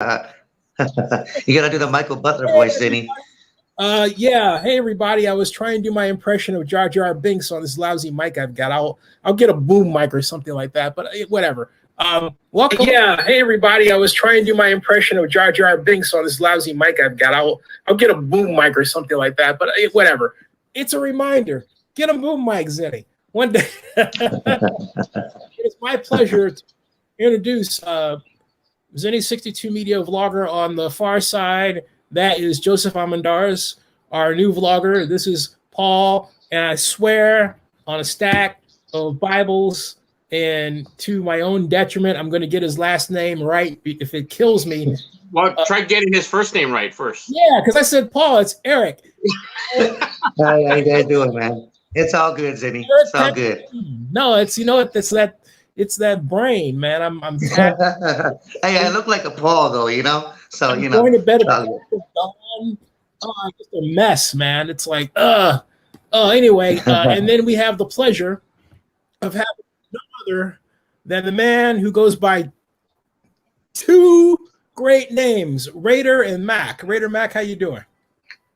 You gotta do the Michael Butler voice, Zennie. Yeah. Hey, everybody. I was trying to do my impression of Jar Jar Binks on this lousy mic I've got. I'll get a boom mic or something like that, but whatever. Welcome. Yeah. Hey, everybody. I was trying to do my impression of Jar Jar Binks on this lousy mic I've got. I'll get a boom mic or something like that, but whatever. It's a reminder. Get a boom mic, Zennie. One day. It's my pleasure to introduce Zennie62 media vlogger on the far side. That is Joseph Amandars, our new vlogger. This is Paul, and I swear on a stack of Bibles, and to my own detriment, I'm going to get his last name right if it kills me. Well, try getting his first name right first. Yeah, because I said Paul, it's Eric. How you guys doing, man? It's all good, Zennie. It's all good. No, it's it's that brain, man. I'm Hey, I look like a Paul though, you know. So I'm going to bed at just a mess, man. It's like anyway, and then we have the pleasure of having no other than the man who goes by two great names, Raider and Mac. Raider Mac, how you doing?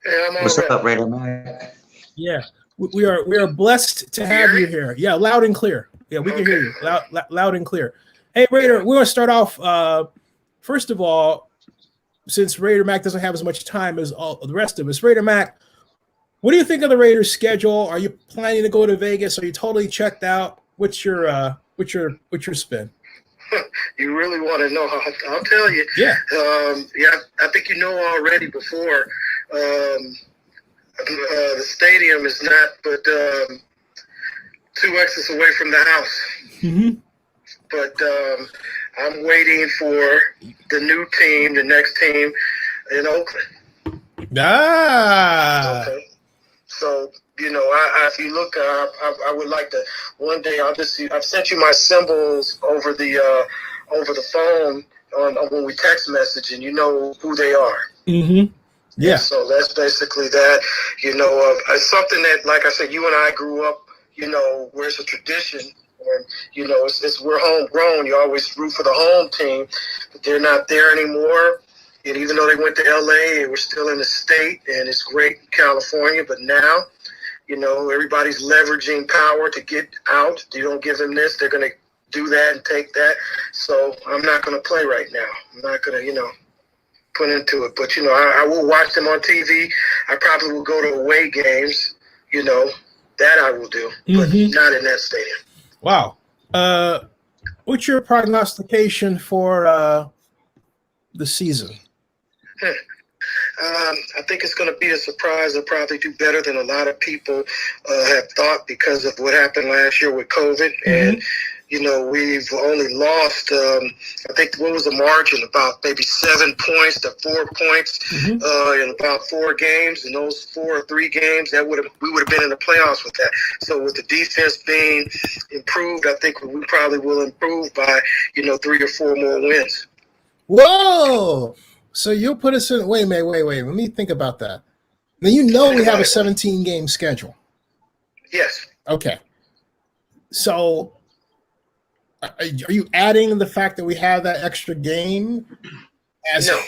Hey, what's up, Raider Mac? Yeah, we are blessed to have you here. Yeah, loud and clear. Yeah, we can hear you loud and clear. Hey, Raider, we're gonna start off. First of all, since Raider Mac doesn't have as much time as all the rest of us, Raider Mac, what do you think of the Raiders' schedule? Are you planning to go to Vegas? Are you totally checked out? What's your spin? You really want to know? I'll tell you. Yeah. I think you know already before. The stadium is not but 2 exits away from the house. Mm-hmm. But I'm waiting for the new team, the next team in Oakland. Okay. So, if you look, I would like to one day. I've sent you my symbols over the phone on when we text message, and you know who they are. Mm-hmm. Yeah. So that's basically that. It's something that, like I said, you and I grew up. Where it's a tradition, and we're homegrown. You always root for the home team, but they're not there anymore. And even though they went to LA, we're still in the state, and it's great in California. But now, everybody's leveraging power to get out. You don't give them this, they're going to do that and take that. So I'm not going to play right now. I'm not going to, put into it. But, I will watch them on TV. I probably will go to away games, that I will do, but not in that stadium. Wow. What's your prognostication for the season? I think it's going to be a surprise. They'll probably do better than a lot of people have thought because of what happened last year with COVID. And, we've only lost, I think, what was the margin? About maybe 7 points to 4 points in about 4 games. In those 4 or 3 games, we would have been in the playoffs with that. So with the defense being improved, I think we probably will improve by, 3 or 4 more wins. Whoa! So you'll put us in. Wait. Let me think about that. Now we have a 17-game schedule. Yes. Okay. So are you adding the fact that we have that extra game? No.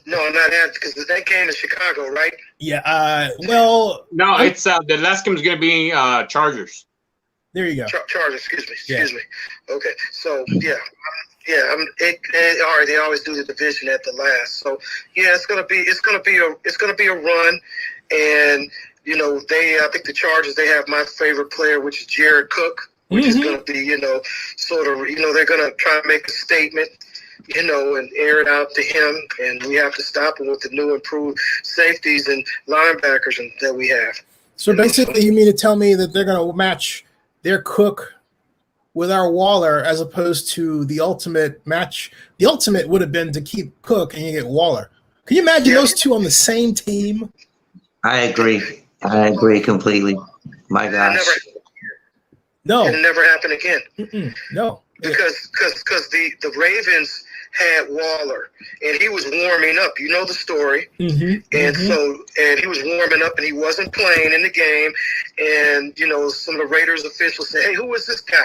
No, I'm not adding because that game is Chicago, right? Yeah. Well. No, it's the last game is going to be Chargers. There you go. Chargers. Excuse me. Okay. So yeah. Yeah, all right. They always do the division at the last, so yeah, it's gonna be a run, and I think the Chargers, they have my favorite player, which is Jared Cook, which is gonna be they're gonna try and make a statement, and air it out to him, and we have to stop him with the new improved safeties and linebackers that we have. So basically, you mean to tell me that they're gonna match their Cook with our Waller as opposed to the ultimate match? The ultimate would have been to keep Cook and you get Waller. Can you imagine those two on the same team? I agree completely. My gosh. It'll never happen again. No. Because the Ravens had Waller, and he was warming up. You know the story. And he was warming up, and he wasn't playing in the game. And, some of the Raiders officials said, hey, who is this guy?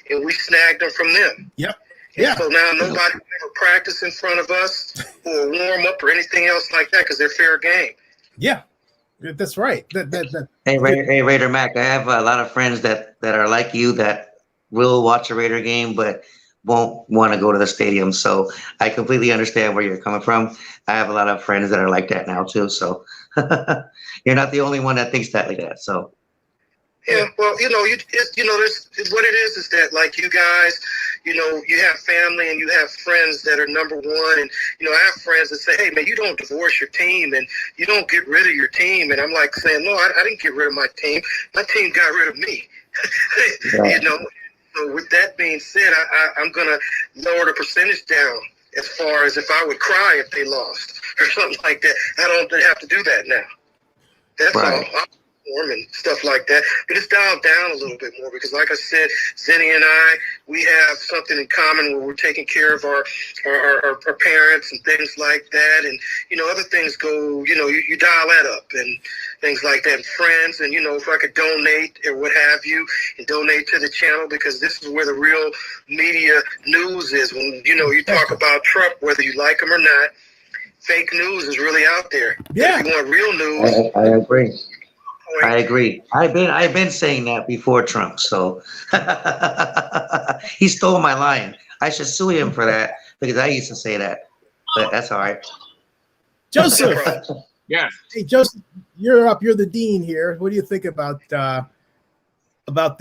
And we snagged him from them. Yep. Yeah. So now nobody will ever practice in front of us or warm up or anything else like that because they're fair game. Yeah, that's right. Hey, Raider Mac, I have a lot of friends that are like you that will watch a Raider game, but won't want to go to the stadium. So I completely understand where you're coming from. I have a lot of friends that are like that now too. So you're not the only one that thinks that like that. So. Yeah, well, there's what it is that like you guys, you have family and you have friends that are number one, and I have friends that say, hey man, you don't divorce your team and you don't get rid of your team, and I'm like saying, no, I didn't get rid of my team got rid of me. Right. So with that being said, I'm gonna lower the percentage down as far as if I would cry if they lost or something like that. I don't have to do that now. That's right. all. And stuff like that, but it's dialed down a little bit more because, like I said, Zennie and I, we have something in common where we're taking care of our parents and things like that, and other things go, you dial that up and things like that, and friends, and if I could donate or what have you, and donate to the channel because this is where the real media news is. When you talk about Trump, whether you like him or not, fake news is really out there. Yeah, if you want real news, I agree. I agree. I've been saying that before Trump. So he stole my line. I should sue him for that because I used to say that. But that's all right. Joseph. Yeah. Hey, Joseph, you're up. You're the dean here. What do you think about the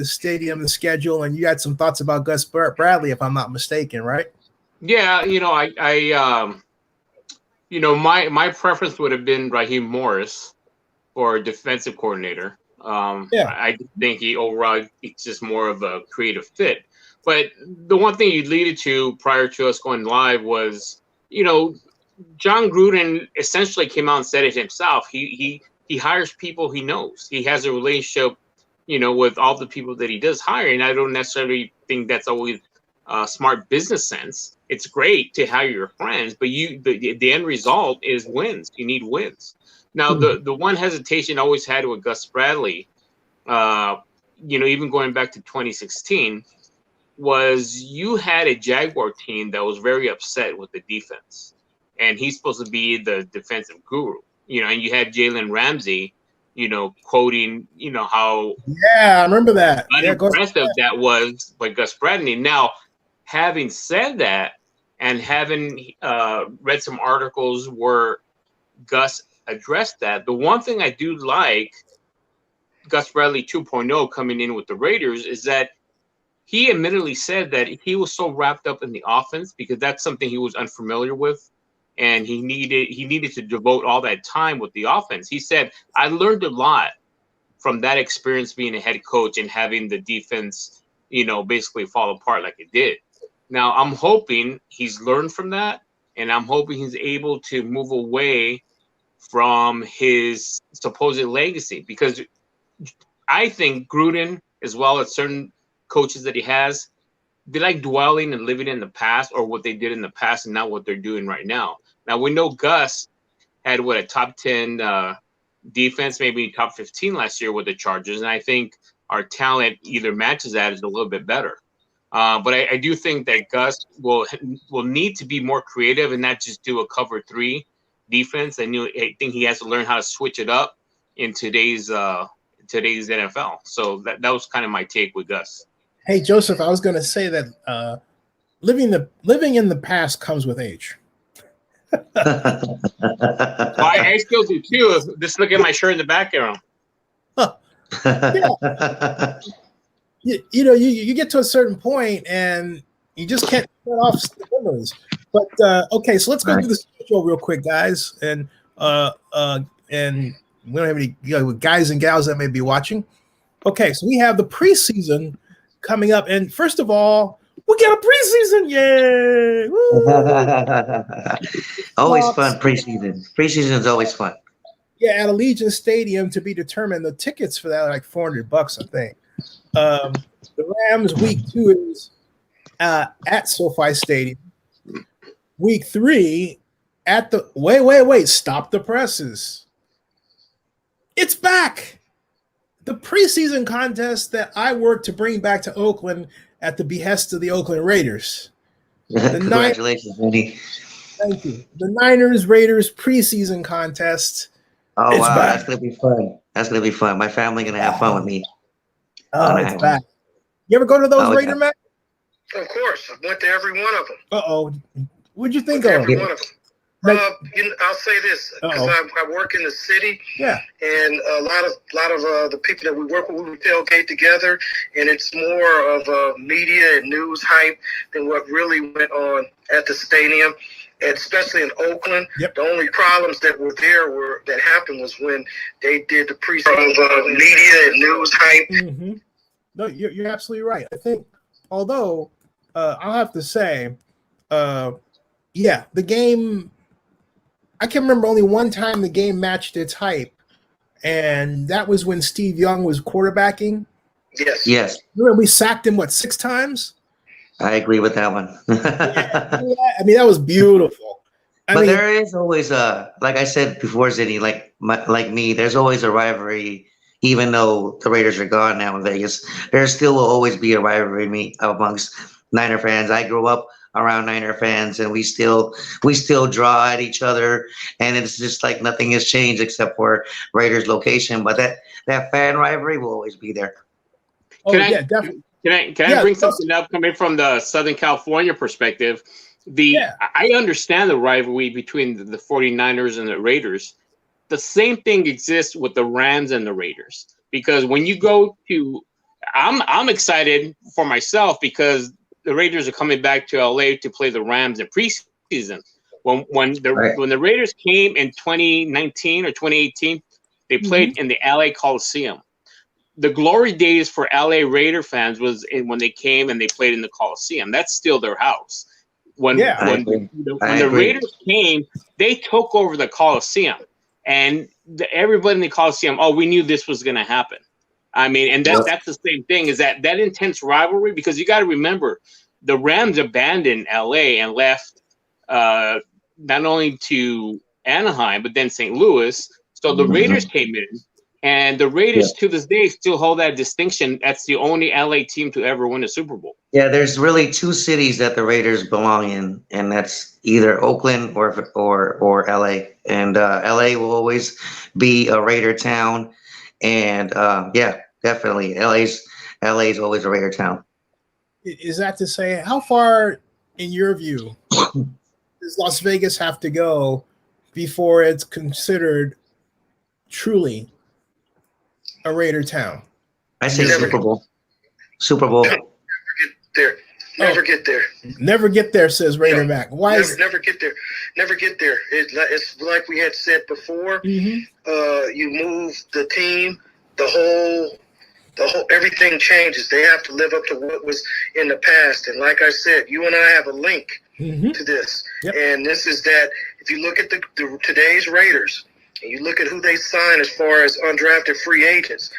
stadium, the schedule, and you had some thoughts about Gus Bradley, if I'm not mistaken, right? Yeah, my preference would have been Raheem Morris for defensive coordinator. I think it's just more of a creative fit. But the one thing you alluded to prior to us going live was, John Gruden essentially came out and said it himself. He hires people he knows. He has a relationship, with all the people that he does hire. And I don't necessarily think that's always smart business sense. It's great to hire your friends, but the end result is wins. You need wins. Now, the one hesitation I always had with Gus Bradley, even going back to 2016, was you had a Jaguar team that was very upset with the defense. And he's supposed to be the defensive guru, and you had Jalen Ramsey, quoting, how I remember that. unimpressive that was by Gus Bradley. Now, having said that, and having read some articles where Gus addressed that, the one thing I do like Gus Bradley 2.0 coming in with the Raiders is that he admittedly said that he was so wrapped up in the offense because that's something he was unfamiliar with, and he needed to devote all that time with the offense. He said, I learned a lot from that experience being a head coach and having the defense, basically fall apart like it did. Now, I'm hoping he's learned from that, and I'm hoping he's able to move away from his supposed legacy, because I think Gruden, as well as certain coaches that he has, they like dwelling and living in the past or what they did in the past and not what they're doing right now. Now, we know Gus had a top 10 defense, maybe top 15 last year with the Chargers, and I think our talent either matches that or is a little bit better. But I do think that Gus will need to be more creative and not just do a cover 3 defense. I think he has to learn how to switch it up in today's NFL. So that was kind of my take with Gus. Hey, Joseph, I was going to say that living in the past comes with age. I still do too. Just look at my shirt in the background. You get to a certain point and you just can't turn off the memories. But okay, so let's go through the schedule real quick, guys, and we don't have any guys and gals that may be watching. Okay, so we have the preseason coming up, and first of all, we get a preseason! Yay! Always fun preseason. Preseason is always fun. Yeah, at Allegiant Stadium to be determined. The tickets for that are like $400, I think. The Rams week 2 is at SoFi Stadium. Week 3 at the wait, stop the presses. It's back. The preseason contest that I worked to bring back to Oakland at the behest of the Oakland Raiders. Congratulations, Vinny. Thank you. The Niners Raiders preseason contest. Oh, It's wow. back. That's going to be fun. That's going to be fun. My family going to have fun with me. Oh, it's back. You ever go to those Raider matches? Of course. I went to every one of them. Uh-oh. What'd you think of every them? One of them. I'll say this, because I work in the city, and a lot of the people that we work with, we tailgate together, and it's more of media and news hype than what really went on at the stadium, and especially in Oakland. Yep. The only problems that happened was when they did the preseason media and news hype. Mm-hmm. No, you're absolutely right. I think, although I'll have to say, the game. I can remember only one time the game matched its hype, and that was when Steve Young was quarterbacking. Yes. Remember we sacked him, 6 times? I agree with that one. I mean, that was beautiful. But there is always like I said before, Zennie, like me, there's always a rivalry, even though the Raiders are gone now in Vegas. There still will always be a rivalry amongst Niner fans. I grew up around Niner fans, and we still draw at each other, and it's just like nothing has changed except for Raiders location. But that fan rivalry will always be there. Definitely. Can I bring something up coming from the Southern California perspective? I understand the rivalry between the 49ers and the Raiders. The same thing exists with the Rams and the Raiders, because when you go to, I'm excited for myself because the Raiders are coming back to LA to play the Rams in preseason. When the Raiders came in 2019 or 2018, they played in the LA Coliseum. The glory days for LA Raider fans was when they came and they played in the Coliseum. That's still their house. When the Raiders came, they took over the Coliseum, and everybody in the Coliseum, we knew this was going to happen. I mean, and that's the same thing, is that intense rivalry, because you got to remember, the Rams abandoned LA and left not only to Anaheim, but then St. Louis. So the Raiders came in, and the Raiders to this day still hold that distinction. That's the only LA team to ever win a Super Bowl. Yeah, there's really 2 cities that the Raiders belong in, and that's either Oakland or LA. And LA will always be a Raider town. And definitely, LA's always a Raider town. Is that to say, how far, in your view, does Las Vegas have to go before it's considered truly a Raider town? I say Super Bowl. Super Bowl. Never get there. Never get there, says Raider Mac. Why never get there? Never get there. It's like we had said before. You move the team, the whole everything changes. They have to live up to what was in the past. And like I said, you and I have a link to this. And this is that if you look at the today's Raiders and you look at who they sign as far as undrafted free agents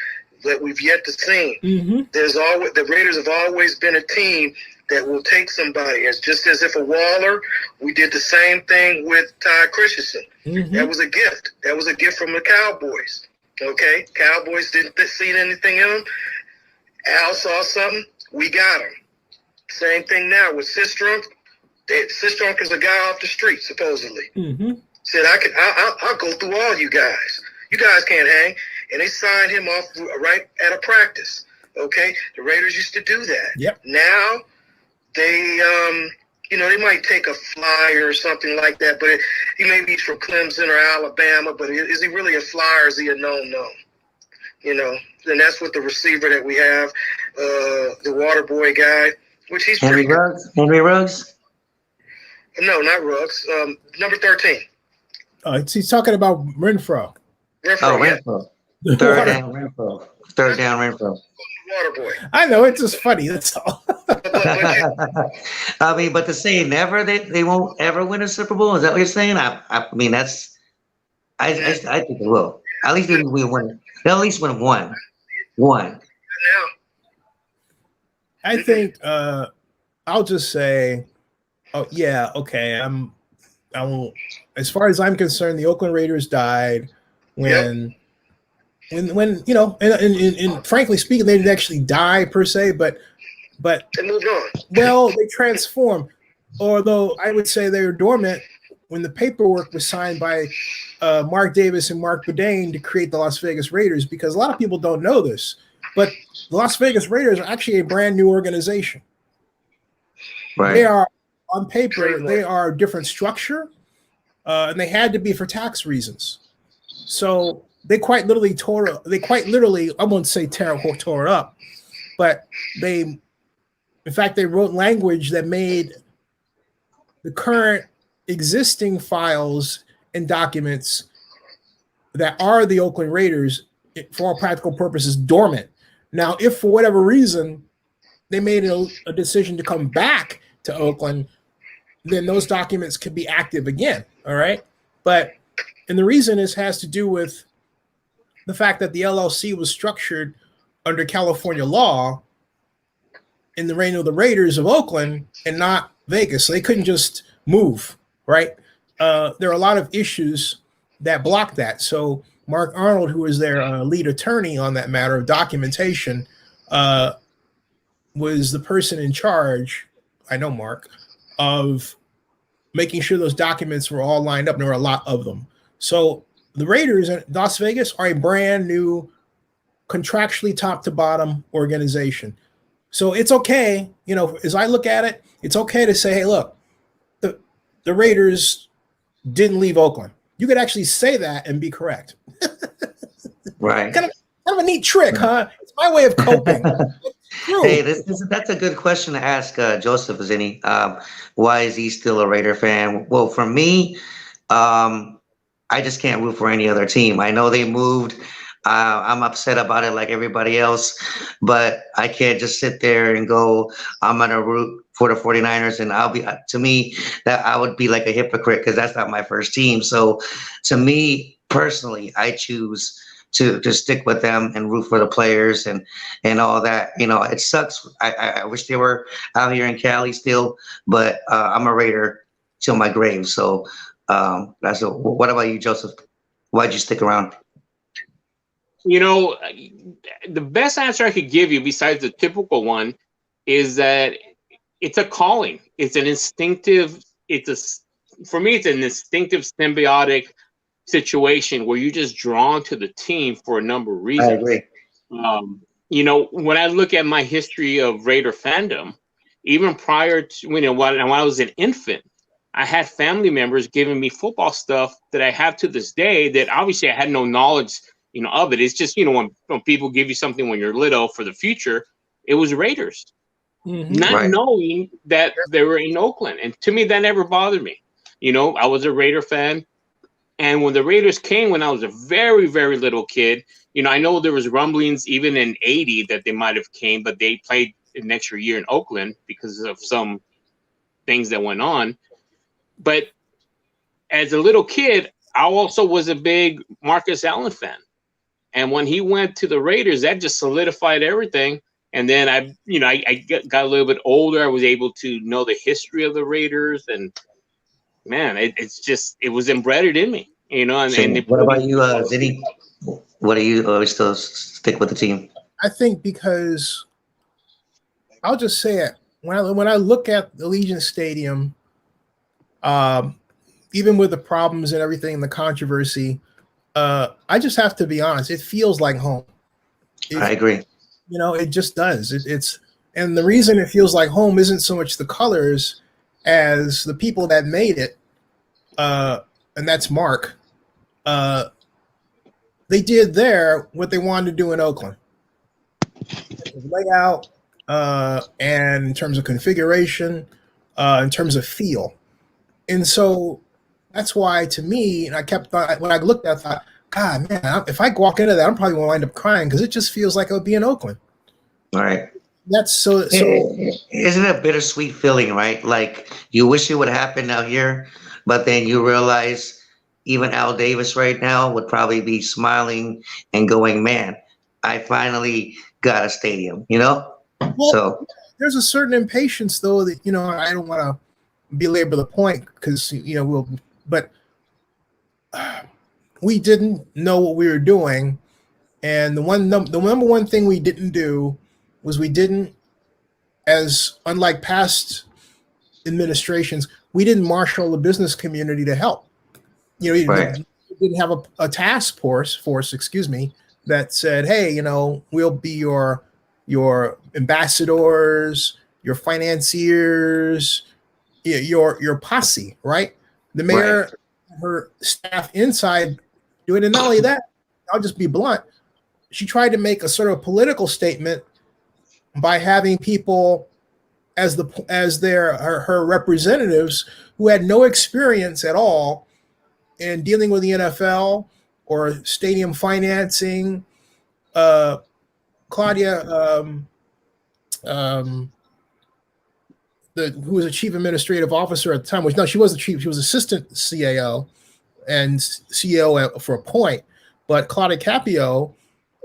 that we've yet to see, the Raiders have always been a team that will take somebody. It's just as if a Waller, we did the same thing with Ty Christensen. That was a gift. That was a gift from the Cowboys. Okay? Cowboys didn't see anything in him. Al saw something. We got him. Same thing now with Sistrunk. Sistrunk is a guy off the street, supposedly. Said, I'll go through all you guys. You guys can't hang. And they signed him off right at a practice. Okay? The Raiders used to do that. Now, they they might take a flyer or something like that, but he may be from Clemson or Alabama, but is he really a flyer or is he a known? And that's what the receiver that we have, the water boy guy, which he's Henry Ruggs? Henry Ruggs? No, not Ruggs. Number 13. He's talking about Renfro. Renfro. Third down Renfro. Water boy. I know, it's just funny, that's all. I mean, but to say never, they won't ever win a Super Bowl, is that what you're saying? I mean, that's I think they will. At least they will win. They'll at least win one. I think I'll just say, I won't. As far as I'm concerned, the Oakland Raiders died when and frankly speaking, they didn't actually die per se, but they moved on. Well, they transformed. although I would say they were dormant when the paperwork was signed by Mark Davis and Mark Boudin to create the Las Vegas Raiders, because a lot of people don't know this, but the Las Vegas Raiders are actually a brand new organization. Right. They are, on paper, they are a different structure, and they had to be for tax reasons. So they quite literally I won't say tore it up, but in fact, they wrote language that made the current existing files and documents that are the Oakland Raiders, for all practical purposes, dormant. Now, if for whatever reason they made a decision to come back to Oakland, then those documents could be active again. All right. And the reason has to do with the fact that the LLC was structured under California law in the reign of the Raiders of Oakland and not Vegas. So they couldn't just move, right? There are a lot of issues that block that. So Mark Arnold, who was their lead attorney on that matter of documentation, was the person in charge, I know Mark, of making sure those documents were all lined up. And there were a lot of them. So the Raiders in Las Vegas are a brand new, contractually top to bottom organization. So it's okay, as I look at it, it's okay to say, hey, look, the Raiders didn't leave Oakland. You could actually say that and be correct. Right. Kind of a neat trick, huh? It's my way of coping. Hey, that's a good question to ask Joseph Zennie. Why is he still a Raider fan? Well, for me, I just can't root for any other team. I know they moved. I'm upset about it like everybody else, but I can't just sit there and go, I'm going to root for the 49ers. And to me, that I would be like a hypocrite because that's not my first team. So to me personally, I choose to stick with them and root for the players and all that. It sucks. I wish they were out here in Cali still, but I'm a Raider till my grave. So what about you, Joseph? Why'd you stick around? The best answer I could give you, besides the typical one, is that it's a calling. It's an instinctive. For me, it's an instinctive symbiotic situation where you're just drawn to the team for a number of reasons. I agree. When I look at my history of Raider fandom, even prior to when I was an infant, I had family members giving me football stuff that I have to this day that obviously I had no knowledge of it. It's just, when people give you something when you're little for the future, it was Raiders, not knowing that they were in Oakland. And to me, that never bothered me. I was a Raider fan. And when the Raiders came, when I was a very, very little kid, I know there was rumblings even in 80 that they might have came, but they played an extra year in Oakland because of some things that went on. But as a little kid, I also was a big Marcus Allen fan. And when he went to the Raiders, that just solidified everything. And then I got a little bit older. I was able to know the history of the Raiders. And, man, it was embedded in me, And what about you, Zennie? What do you always still stick with the team? I think because I'll just say it. When I look at Allegiant Stadium, even with the problems and everything, the controversy, I just have to be honest. It feels like home. I agree. It just does. And the reason it feels like home isn't so much the colors as the people that made it, and that's Mark. They did there what they wanted to do in Oakland. Layout, and in terms of configuration, in terms of feel. And so that's why, to me, and when I looked at it, I thought, God, man, if I walk into that, I'm probably going to wind up crying because it just feels like I would be in Oakland. All right. That's so. Isn't it a bittersweet feeling, right? Like you wish it would happen out here, but then you realize even Al Davis right now would probably be smiling and going, man, I finally got a stadium, Well, so there's a certain impatience, though, that, I don't want to belabor the point because, but we didn't know what we were doing. And the number one thing we didn't do was we didn't, as unlike past administrations, we didn't marshal the business community to help. You know, Right. we didn't have a task force, excuse me, that said, hey, you know, we'll be your ambassadors, your financiers, your posse, right? The mayor, her staff inside doing it. And not only that, I'll just be blunt. She tried to make a sort of political statement by having people as her representatives who had no experience at all in dealing with the NFL or stadium financing. Claudia, who was a chief administrative officer at the time, she wasn't chief, she was assistant CAO and CEO for a point, but Claudia Capio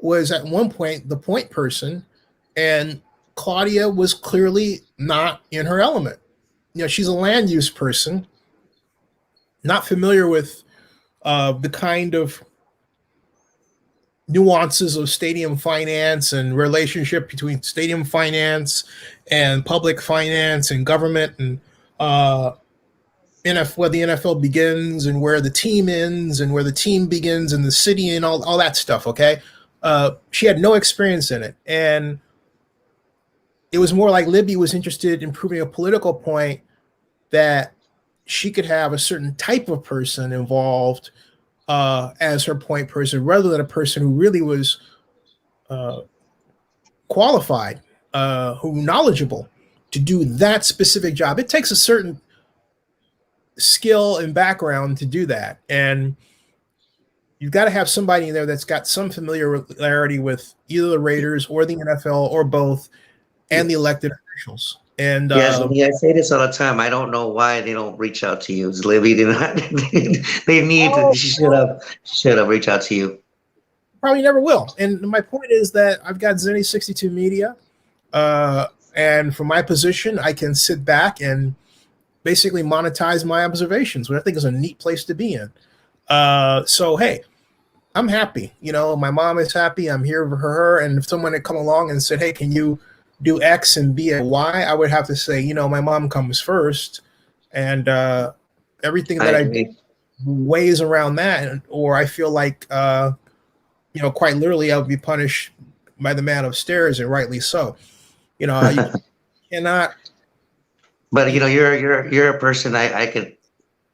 was at one point the point person, and Claudia was clearly not in her element. You know, she's a land use person, not familiar with the kind of nuances of stadium finance and relationship between stadium finance and public finance and government, and where the NFL begins and where the team ends and where the team begins and the city and all that stuff. Okay. She had no experience in it. And it was more like Libby was interested in proving a political point that she could have a certain type of person involved as her point person, rather than a person who really was qualified, who knowledgeable to do that specific job. It takes a certain skill and background to do that. And you've got to have somebody in there that's got some familiarity with either the Raiders or the NFL or both, and the elected officials. And yes, I say this all the time. I don't know why they don't reach out to you. Libby did not. They need to. She should have reached out to you. Probably never will. And my point is that I've got Zennie62 Media, and from my position, I can sit back and basically monetize my observations, which I think is a neat place to be in. So hey, I'm happy. You know, my mom is happy. I'm here for her. And if someone had come along and said, "Hey, can you do X and B and Y?" I would have to say, you know, my mom comes first, and everything that I do weighs around that. Or I feel like, you know, quite literally, I would be punished by the man upstairs, and rightly so. You know, you cannot. But you know, you're a person I could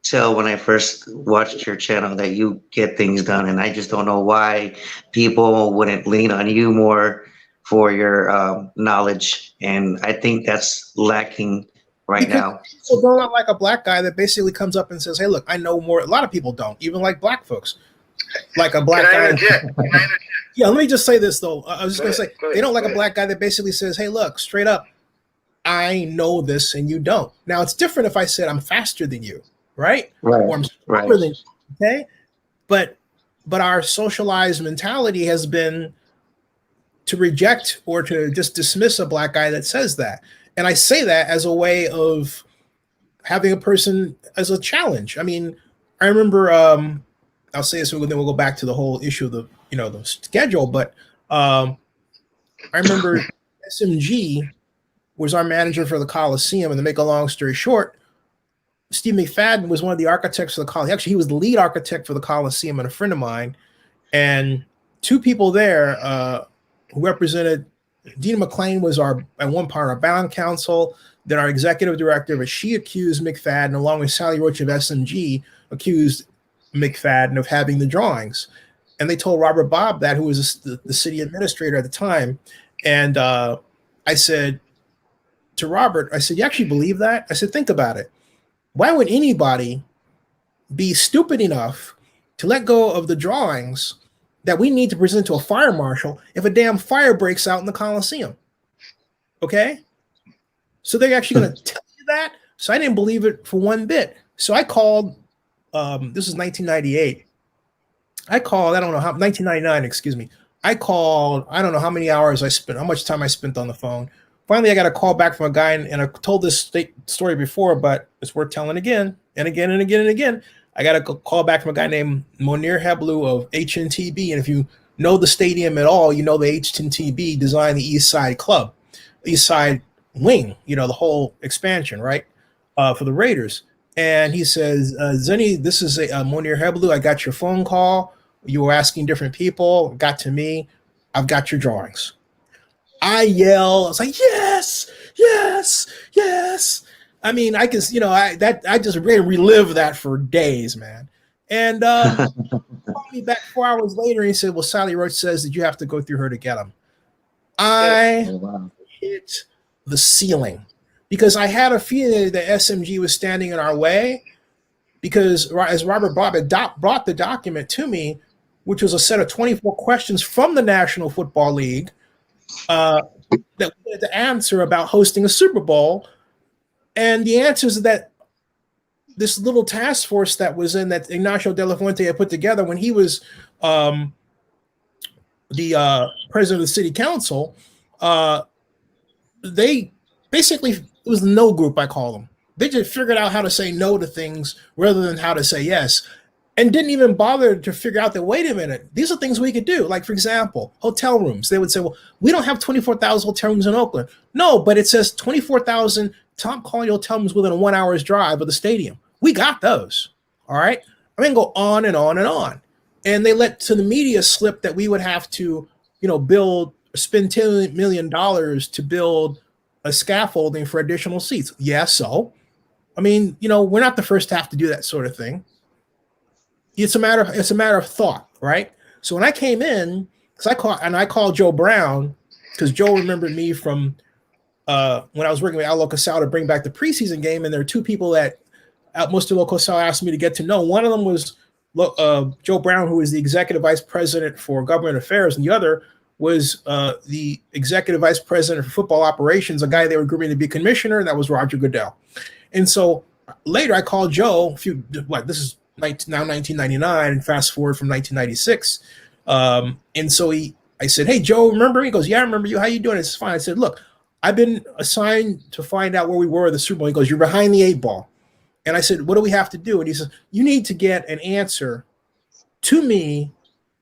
tell when I first watched your channel that you get things done, and I just don't know why people wouldn't lean on you more for your knowledge, and I think that's lacking right now. People don't like a black guy that basically comes up and says, "Hey, look, I know more." A lot of people don't, even like black folks, like a black guy. Yeah, let me just say this though. I was just gonna say they don't like a black guy that basically says, "Hey, look, straight up, I know this and you don't." Now it's different if I said I'm faster than you, right? Or I'm stronger than you, okay? But our socialized mentality has been to reject or to just dismiss a black guy that says that. And I say that as a way of having a person as a challenge. I mean, I remember, I'll say this, and then we'll go back to the whole issue of the schedule. But I remember SMG was our manager for the Coliseum. And to make a long story short, Steve McFadden was one of the architects for the Coliseum. Actually, he was the lead architect for the Coliseum and a friend of mine. And two people there who represented, Dina McClain was at one part our bond counsel, then our executive director, but she accused McFadden, along with Sally Roach of SMG, accused McFadden of having the drawings. And they told Robert Bob that, who was the city administrator at the time. And I said to Robert, I said, "You actually believe that?" I said, "Think about it. Why would anybody be stupid enough to let go of the drawings that we need to present to a fire marshal if a damn fire breaks out in the Coliseum?" Okay? So they're actually going to tell you that? So I didn't believe it for one bit. So I called, this is 1998. I called, 1999, excuse me. I called, I don't know how many hours I spent, how much time I spent on the phone. Finally, I got a call back from a guy, and I told this story before, but it's worth telling again and again and again and again. I got a call back from a guy named Monir Heblu of HNTB. And if you know the stadium at all, you know the HNTB designed the East Side Club, East Side Wing, the whole expansion, right? for the Raiders. And he says, Zennie, this is Monir Heblu. I got your phone call. You were asking different people. Got to me. I've got your drawings. I yell. I was like, yes, yes, yes. I mean, I can, I just relive that for days, man. And called me back 4 hours later, and he said, well, Sally Roach says that you have to go through her to get him. I hit the ceiling because I had a feeling that SMG was standing in our way because as Robert Bobbitt brought the document to me, which was a set of 24 questions from the National Football League that we had to answer about hosting a Super Bowl. And the answers that this little task force that was in that Ignacio De La Fuente had put together when he was the president of the city council, they basically, it was the no group, I call them. They just figured out how to say no to things rather than how to say yes, and didn't even bother to figure out that, wait a minute, these are things we could do. Like, for example, hotel rooms. They would say, well, we don't have 24,000 hotel rooms in Oakland. No, but it says 24,000 top quality hotel rooms within a 1 hour's drive of the stadium. We got those. All right. I mean, go on and on and on. And they let to the media slip that we would have to, spend $10 million to build a scaffolding for additional seats. Yeah, so, I mean, we're not the first to have to do that sort of thing. It's a matter of thought, right? So when I came in, I called Joe Brown because Joe remembered me from when I was working with Al Locasal to bring back the preseason game, and there are two people that Mr. Locasal asked me to get to know. One of them was Joe Brown, who is the executive vice president for government affairs, and the other was the executive vice president for football operations, a guy they were grooming to be commissioner, and that was Roger Goodell. And so later I called Joe, this is now 1999, and fast forward from 1996. And so I said, hey, Joe, remember me? He goes, yeah, I remember you. How you doing? It's fine. I said, look, I've been assigned to find out where we were at the Super Bowl. He goes, you're behind the 8 ball. And I said, what do we have to do? And he says, you need to get an answer to me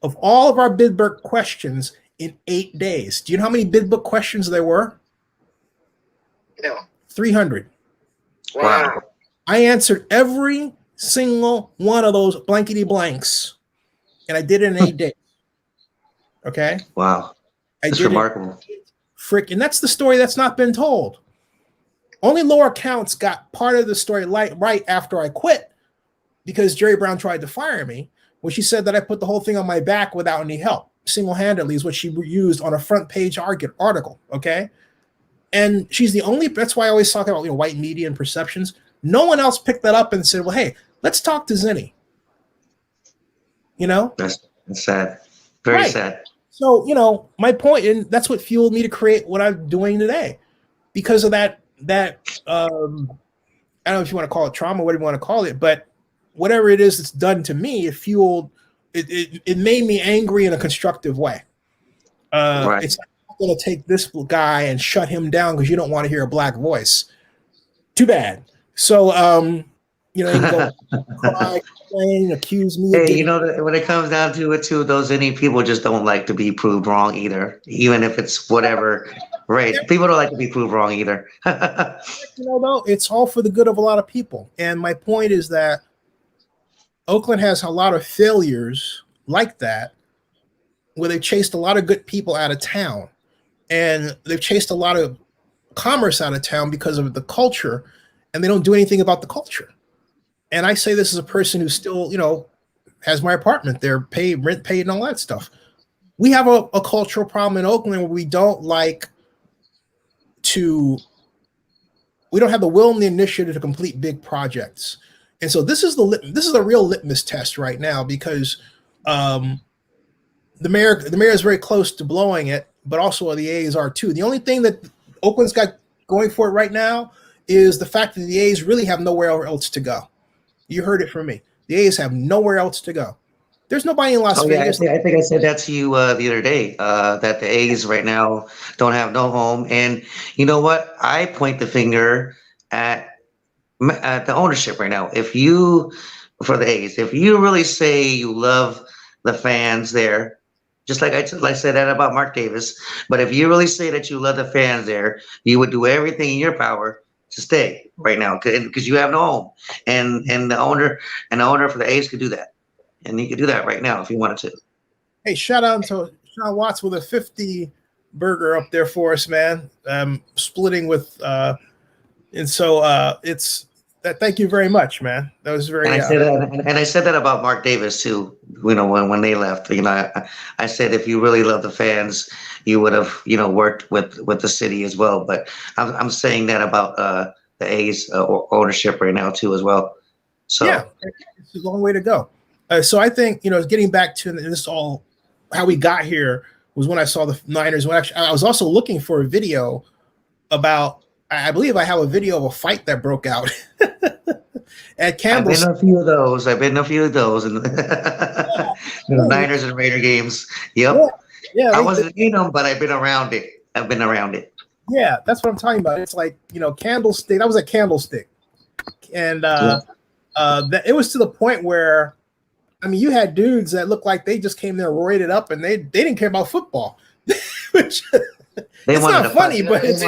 of all of our bid book questions in 8 days. Do you know how many bid book questions there were? No. 300. Wow. I answered every single one of those blankety blanks, and I did it in 8 days. Okay. Wow. That's remarkable. And that's the story that's not been told. Only lower accounts got part of the story right after I quit because Jerry Brown tried to fire me when she said that I put the whole thing on my back without any help. Single-handedly is what she used on a front page article. Okay. And she's the only, that's why I always talk about, white media and perceptions. No one else picked that up and said, well, hey, let's talk to Zennie. That's sad. Very sad. So, my point, and that's what fueled me to create what I'm doing today because of that, I don't know if you want to call it trauma, whatever you want to call it, but whatever it is that's done to me, it fueled, it made me angry in a constructive way. Right. It's not going to take this guy and shut him down because you don't want to hear a black voice. Too bad. So, you can go cry, complain, accuse me. Hey, when it comes down to it, too, those any people just don't like to be proved wrong either, even if it's whatever. Right. People don't like to be proved wrong either. Though, it's all for the good of a lot of people. And my point is that Oakland has a lot of failures like that, where they've chased a lot of good people out of town. And they've chased a lot of commerce out of town because of the culture, and they don't do anything about the culture. And I say this as a person who still, has my apartment there, rent paid and all that stuff. We have a cultural problem in Oakland where we don't we don't have the will and the initiative to complete big projects. And so this is a real litmus test right now because the mayor is very close to blowing it, but also the A's are too. The only thing that Oakland's got going for it right now is the fact that the A's really have nowhere else to go. You heard it from me. The A's have nowhere else to go. There's nobody in Las Vegas. I think I said that to you the other day, that the A's right now don't have no home. And you know what? I point the finger at the ownership right now. For the A's, if you really say you love the fans there, just like I said that about Mark Davis, but if you really say that you love the fans there, you would do everything in your power to stay right now because you have no home, and the owner for the A's could do that, and he could do that right now if he wanted to. Hey, shout out to Sean Watts with a 50 burger up there for us, man. Splitting with, and so it's that. Thank you very much, man. That was very. And I said that about Mark Davis too. You know, when they left, you know, I said if you really love the fans, you would have, you know, worked with the city as well. But I'm saying that about the A's ownership right now too as well. So yeah, it's a long way to go. So I think, you know, getting back to this all how we got here was when I saw the Niners. When actually, I was also looking for a video about. I believe I have a video of a fight that broke out at Campbell's. I've been in a few of those, and the Niners and Raider games. Yep. Yeah. I wasn't in them, but I've been around it. Yeah, that's what I'm talking about. It's like, you know, Candlestick. That was a Candlestick, and that it was to the point where, I mean, you had dudes that looked like they just came there roided up, and they didn't care about football, which. It's not funny, but it's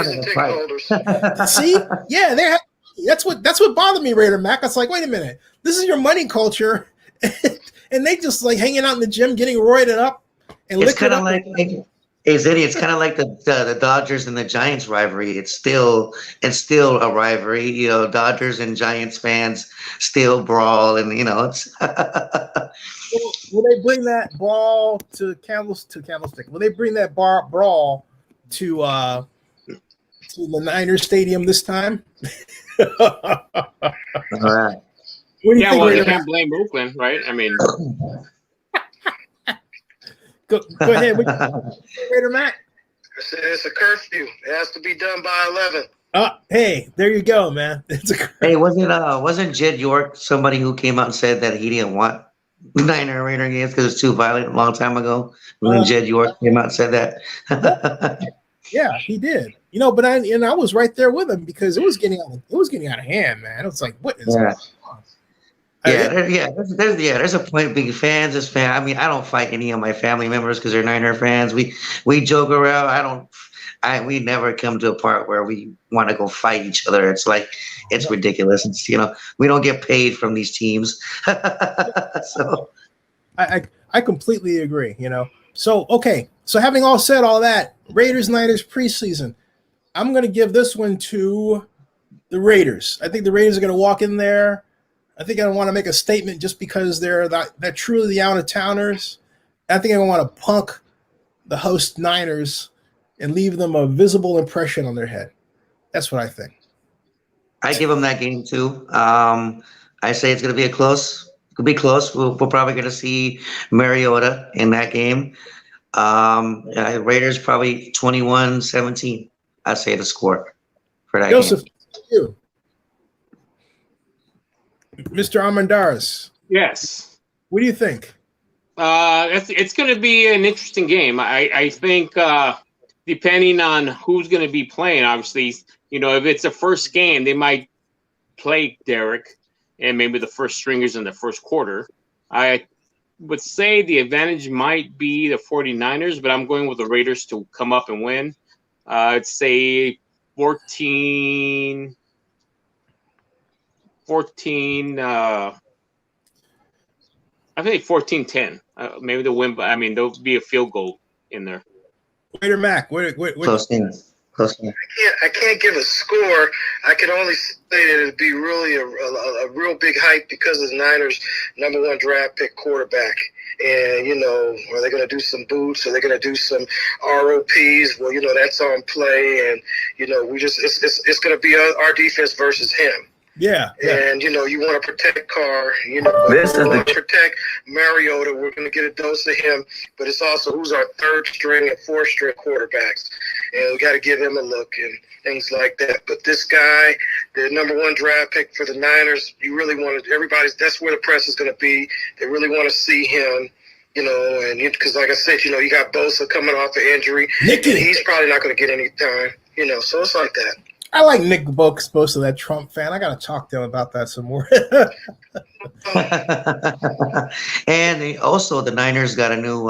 see, yeah, that's what bothered me, Raider Mac. It's like, wait a minute, this is your money culture, and they just like hanging out in the gym, getting roided up, and it's kind of like, hey Zennie, it's kind of like the Dodgers and the Giants rivalry. It's still a rivalry, you know. Dodgers and Giants fans still brawl, and you know it's. Will they bring that ball to Candlestick? Will they bring that brawl to the Niners Stadium this time? All right. Yeah, well, you can't blame Oakland, right? I mean, go ahead, Raider Mac. It's a curfew. It has to be done by 11. Hey, there you go, man. Hey, wasn't Jed York somebody who came out and said that he didn't want Niner and Raider games because it's too violent a long time ago? When Jed York came out and said that. Yeah, he did. You know, but I was right there with him because it was getting out of hand, man. It was like, what is going on? There's a point being fans as fan. I mean, I don't fight any of my family members because they're Niner fans. We joke around. We never come to a part where we want to go fight each other. It's like, it's ridiculous. It's, you know, we don't get paid from these teams. So I completely agree, you know. So, okay. So having said all that, Raiders Niners preseason, I'm going to give this one to the Raiders. I think the Raiders are going to walk in there. I think I want to make a statement just because they're truly the out-of-towners. I think I want to punk the host Niners and leave them a visible impression on their head. That's what I think. I give them that game too. I say it's going to be close. It could be close. We're probably going to see Mariota in that game. Raiders probably 21-17. I say the score for that Joseph, game. You. Mr. Armendariz. Yes. What do you think? It's going to be an interesting game. I think depending on who's going to be playing, obviously, you know, if it's a first game, they might play Derek and maybe the first stringers in the first quarter. I would say the advantage might be the 49ers, but I'm going with the Raiders to come up and win. I'd say 14, I think 14-10. Maybe they'll win, but I mean, there'll be a field goal in there. Waiter Mac, what Close game. I can't give a score. I can only say that it'd be really a real big hype because of the Niners' #1 draft pick quarterback. And, you know, are they going to do some boots? Are they going to do some ROPs? Well, you know, that's on play. And, you know, it's going to be our defense versus him. Yeah. And, you know, you want to protect Carr, you know, we want to protect Mariota. We're going to get a dose of him. But it's also who's our third string and fourth string quarterbacks. And we got to give him a look and things like that. But this guy, the #1 draft pick for the Niners, you really want to, that's where the press is going to be. They really want to see him, you know, and because like I said, you know, you got Bosa coming off an injury. And he's probably not going to get any time, you know, so it's like that. I like Nick Book's most of that Trump fan. I got to talk to him about that some more. And also the Niners got a new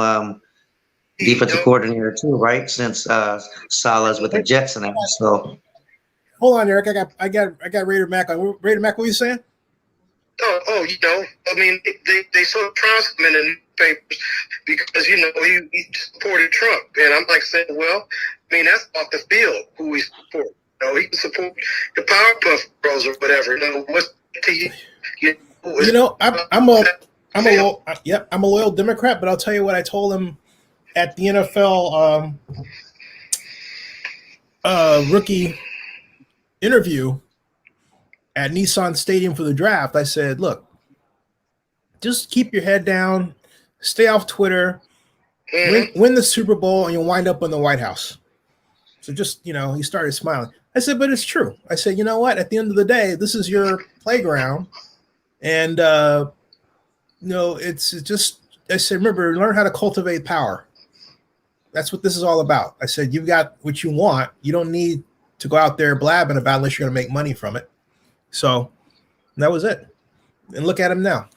defensive coordinator too, right? Since Salah's with the Jets and that. So hold on, Eric. I got Raider Mac on. Raider Mac, what are you saying? You know, I mean, they sort of trounced him in the newspapers because, you know, he supported Trump. And I'm like saying, well, I mean, that's off the field who he supports. You know, he can support the Powerpuff Girls or whatever. You know, what's I'm a loyal Democrat, but I'll tell you what I told him at the NFL rookie interview at Nissan Stadium for the draft. I said, look, just keep your head down, stay off Twitter, win the Super Bowl, and you'll wind up in the White House. So just, you know, he started smiling. I said, but it's true. I said, you know what? At the end of the day, this is your playground. And, you know, it's just, I said, remember, learn how to cultivate power. That's what this is all about. I said, you've got what you want. You don't need to go out there blabbing about it unless you're going to make money from it. So that was it. And look at him now.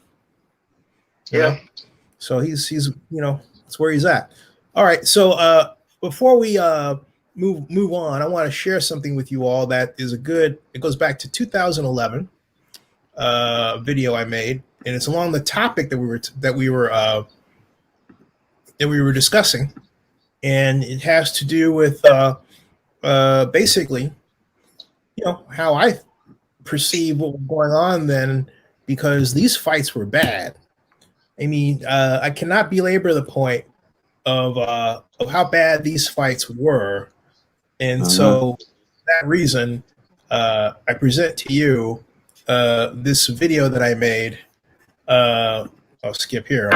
You know? So he's you know, that's where he's at. All right. So before we move on, I want to share something with you all that is it goes back to 2011 video I made, and it's along the topic that we were discussing, and it has to do with basically, you know, how I perceive what was going on then, because these fights were bad. I mean, I cannot belabor the point of how bad these fights were. And so for that reason, I present to you this video that I made. I'll skip here.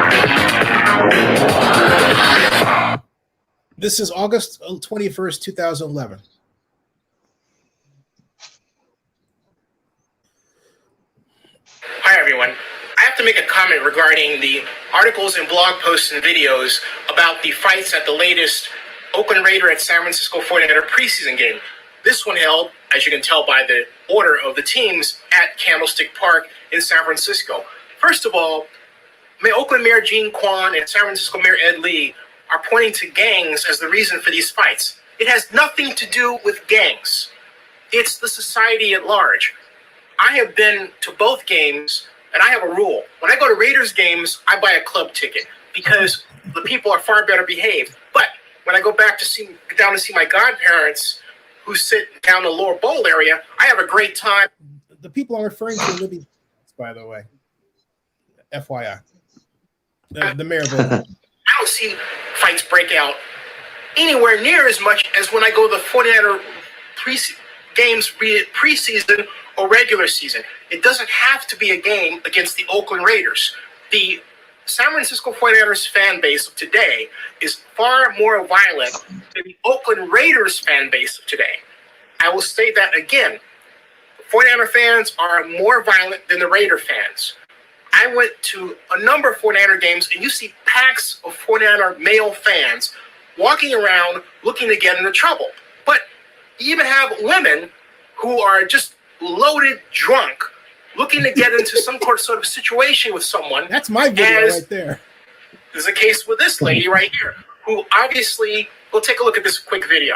This is August 21st, 2011. Hi, everyone. I have to make a comment regarding the articles and blog posts and videos about the fights at the latest Oakland Raider at San Francisco 49er preseason game. This one held, as you can tell by the order of the teams, at Candlestick Park in San Francisco. First of all, Oakland Mayor Gene Kwan and San Francisco Mayor Ed Lee are pointing to gangs as the reason for these fights. It has nothing to do with gangs. It's the society at large. I have been to both games, and I have a rule. When I go to Raiders games, I buy a club ticket because the people are far better behaved. But when I go back down to see my godparents who sit down the lower bowl area, I have a great time. The people I'm referring to are living, by the way. FYI. The mayor of Oakland. I don't see fights break out anywhere near as much as when I go to the 49er games, be it preseason or regular season. It doesn't have to be a game against the Oakland Raiders. The San Francisco 49ers fan base of today is far more violent than the Oakland Raiders fan base of today. I will state that again. The 49er fans are more violent than the Raider fans. I went to a number of 49er games, and you see packs of 49er male fans walking around looking to get into trouble. But you even have women who are just loaded drunk looking to get into some sort of situation with someone. That's my video right there. There's a case with this lady right here, who obviously, we'll take a look at this quick video.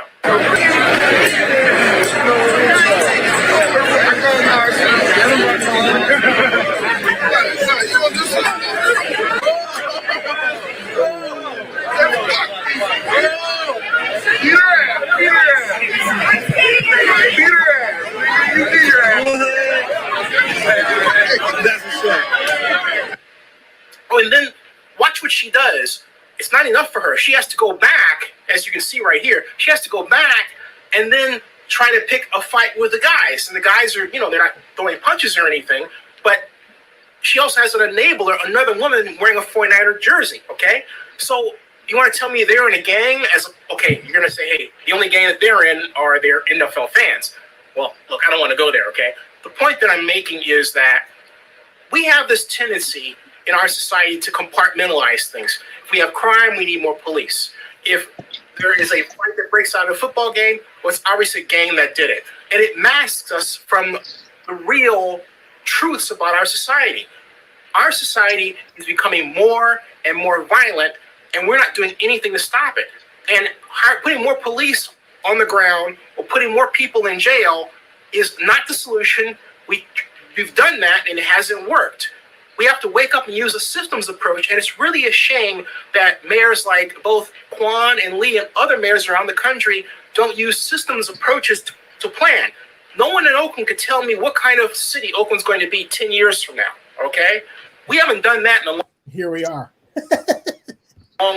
Oh, and then watch what she does. It's not enough for her. She has to go back, as you can see right here. She has to go back and then try to pick a fight with the guys. And the guys are, they're not throwing punches or anything, but she also has an enabler, another woman wearing a 49er jersey, okay? So you want to tell me they're in a gang? Okay, you're going to say, hey, the only gang that they're in are their NFL fans. Well, look, I don't want to go there, okay? The point that I'm making is that we have this tendency in our society to compartmentalize things. If we have crime, we need more police. If there is a fight that breaks out in a football game, well, it's obviously a gang that did it. And it masks us from the real truths about our society. Our society is becoming more and more violent, and we're not doing anything to stop it. And putting more police on the ground or putting more people in jail is not the solution. We've done that and it hasn't worked. We have to wake up and use a systems approach, and it's really a shame that mayors like both Quan and Lee and other mayors around the country don't use systems approaches to plan. No one in Oakland could tell me what kind of city Oakland's going to be 10 years from now, okay? We haven't done that in a Here we are.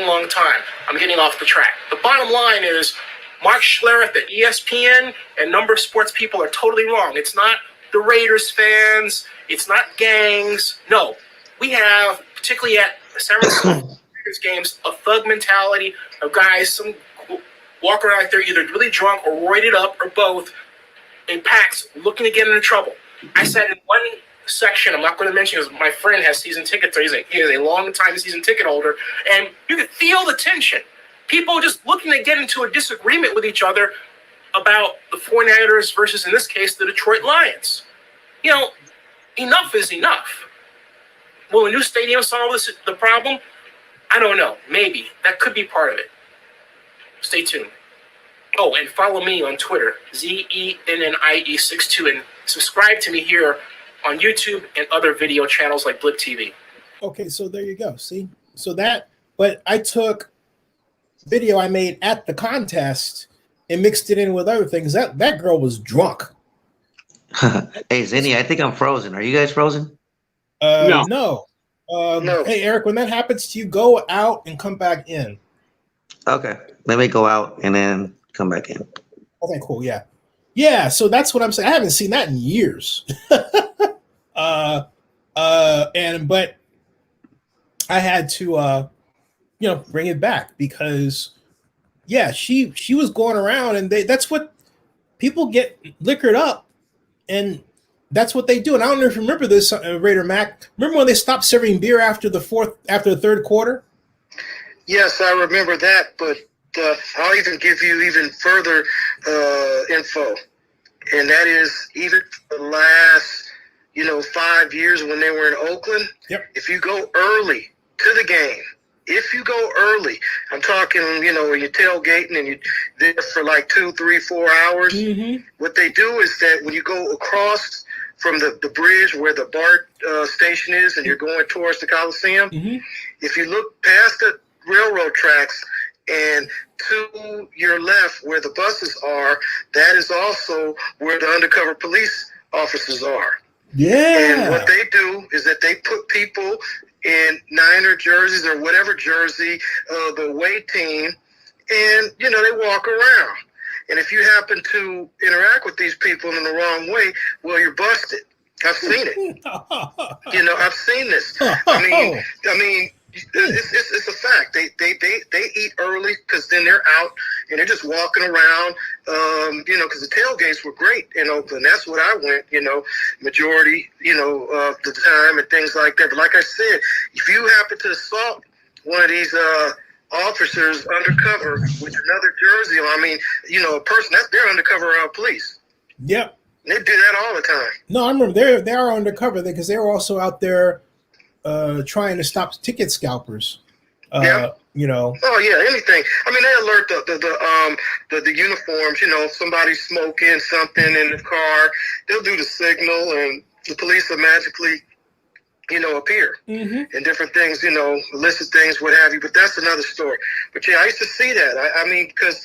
long time. I'm getting off the track. The bottom line is Mark Schlereth at ESPN and a number of sports people are totally wrong. It's not the Raiders fans. It's not gangs. No, we have, particularly at the San Francisco Raiders games, a thug mentality of guys, some walk around like they're either really drunk or roided up or both in packs looking to get into trouble. I sat in one section, I'm not going to mention because my friend has season tickets, so he is a long-time season ticket holder, and you could feel the tension. People just looking to get into a disagreement with each other about the 49ers versus, in this case, the Detroit Lions. You know, enough is enough. Will a new stadium solve the problem? I don't know. Maybe. That could be part of it. Stay tuned. Oh, and follow me on Twitter, ZENNIE62, and subscribe to me here on YouTube and other video channels like Blip TV. Okay, so there you go. See? So that, but I took video I made at the contest and mixed it in with other things. That girl was drunk. Hey, Zennie, I think I'm frozen. Are you guys frozen? No. No. Hey, Eric, when that happens to you, go out and come back in. Okay. Let me go out and then come back in. Okay, cool. Yeah. Yeah, so that's what I'm saying. I haven't seen that in years. But I had to bring it back because she was going around and that's what people get liquored up and that's what they do. And I don't know if you remember this, Raider Mac. Remember when they stopped serving beer after the third quarter? Yes, I remember that, but I'll even give you even further info. And that is even for the last, 5 years when they were in Oakland, yep. If you go early to the game, I'm talking, when you're tailgating and you're there for like 2, 3, 4 hours, mm-hmm. What they do is that when you go across from the bridge where the BART station is and you're going towards the Coliseum, mm-hmm. If you look past the railroad tracks and to your left where the buses are, that is also where the undercover police officers are. Yeah. And what they do is that they put people in Niner jerseys or whatever jersey, the away team, and, they walk around. And if you happen to interact with these people in the wrong way, well, you're busted. I've seen it. I've seen this. I mean, it's a fact. They eat early because then they're out and they're just walking around. Because the tailgates were great in Oakland. That's what I went. Majority of the time and things like that. But like I said, if you happen to assault one of these officers undercover with another jersey on, a person they're undercover police. Yep. They do that all the time. No, I remember they are undercover because they were also out there trying to stop ticket scalpers. Yeah. Oh yeah, anything. They alert the uniforms. If somebody's smoking something in the car, they'll do the signal, and the police will magically, appear mm-hmm. and different things. Illicit things, what have you. But that's another story. But yeah, I used to see that. Because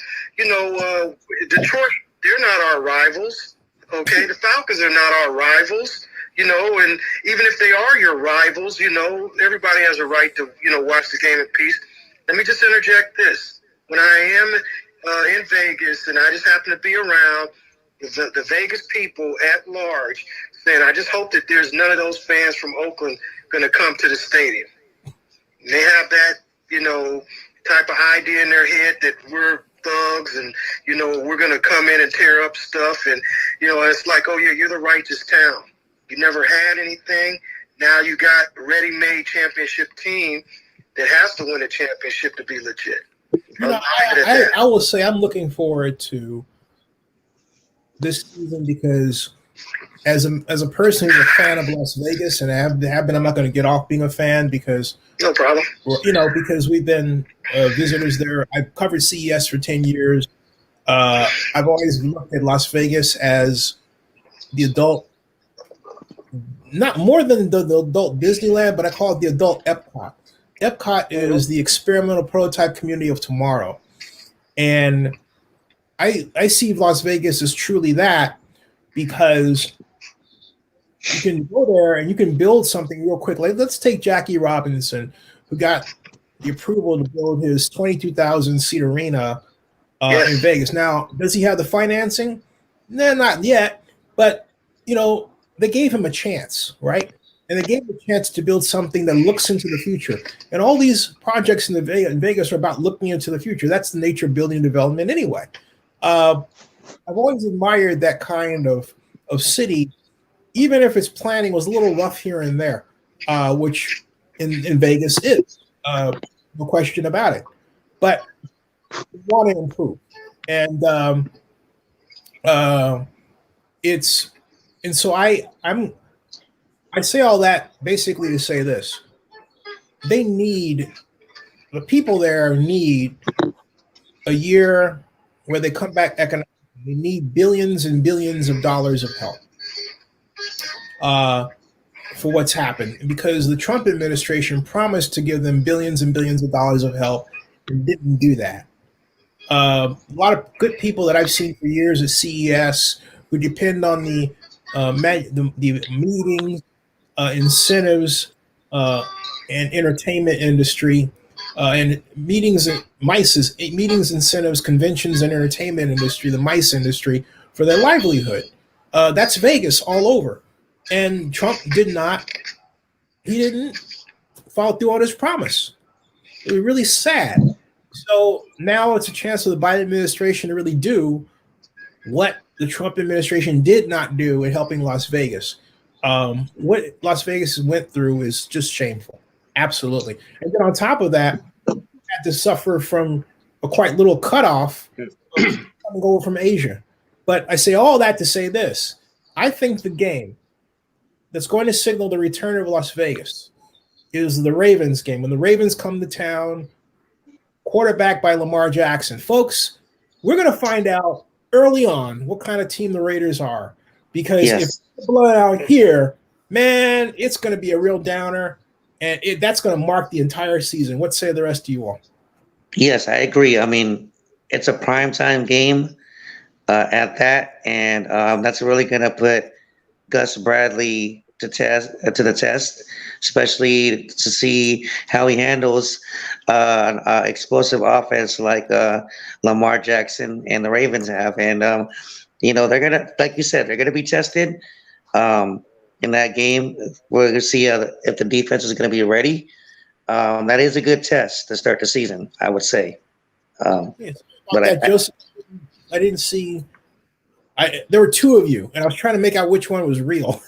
Detroit, they're not our rivals. Okay, the Falcons are not our rivals. And even if they are your rivals, everybody has a right to, watch the game in peace. Let me just interject this. When I am in Vegas and I just happen to be around the Vegas people at large, saying I just hope that there's none of those fans from Oakland going to come to the stadium. They have that, type of idea in their head that we're thugs and, we're going to come in and tear up stuff. And, it's like, oh, yeah, you're the righteous town. You never had anything. Now you got a ready-made championship team that has to win a championship to be legit. I will say I'm looking forward to this season because as a person who's a fan of Las Vegas, and I have been, I'm not going to get off being a fan because no problem. Because we've been visitors there. I've covered CES for 10 years. I've always looked at Las Vegas as the adult, not more than the adult Disneyland, but I call it the adult Epcot. Epcot is the experimental prototype community of tomorrow. And I see Las Vegas as truly that, because you can go there and you can build something real quick. Like, let's take Jackie Robinson, who got the approval to build his 22,000 seat arena in Vegas. Now, does he have the financing? No, not yet. But, you know, they gave him a chance, right? And they gave him a chance to build something that looks into the future. And all these projects in Vegas are about looking into the future. That's the nature of building and development anyway. I've always admired that kind of city, even if its planning was a little rough here and there, which in Vegas is, no question about it. But we want to improve. And so I say all that basically to say this: the people there need a year where they come back economically. They need billions and billions of dollars of help for what's happened, because the Trump administration promised to give them billions and billions of dollars of help and didn't do that. A lot of good people that I've seen for years at CES who depend on the meetings, incentives, and entertainment industry, and meetings, incentives, conventions, and entertainment industry, the MICE industry, for their livelihood. That's Vegas all over. And Trump didn't follow through on his promise. It was really sad. So now it's a chance for the Biden administration to really do what the Trump administration did not do in helping Las Vegas. What Las Vegas went through is just shameful. Absolutely. And then on top of that, had to suffer from a quite little cutoff coming over from Asia. But I say all that to say this: I think the game that's going to signal the return of Las Vegas is the Ravens game. When the Ravens come to town, quarterbacked by Lamar Jackson. Folks, we're going to find out early on what kind of team the Raiders are, because if they blow it out here, man, it's going to be a real downer, and that's going to mark the entire season. What say the rest of you all? Yes, I agree. I mean, it's a primetime game at that, and that's really going to put Gus Bradley to the test, especially to see how he handles an explosive offense like Lamar Jackson and the Ravens have. And they're gonna, like you said, they're gonna be tested in that game. We're gonna see if the defense is gonna be ready. That is a good test to start the season, I would say. Joseph, I didn't see. There were two of you, and I was trying to make out which one was real.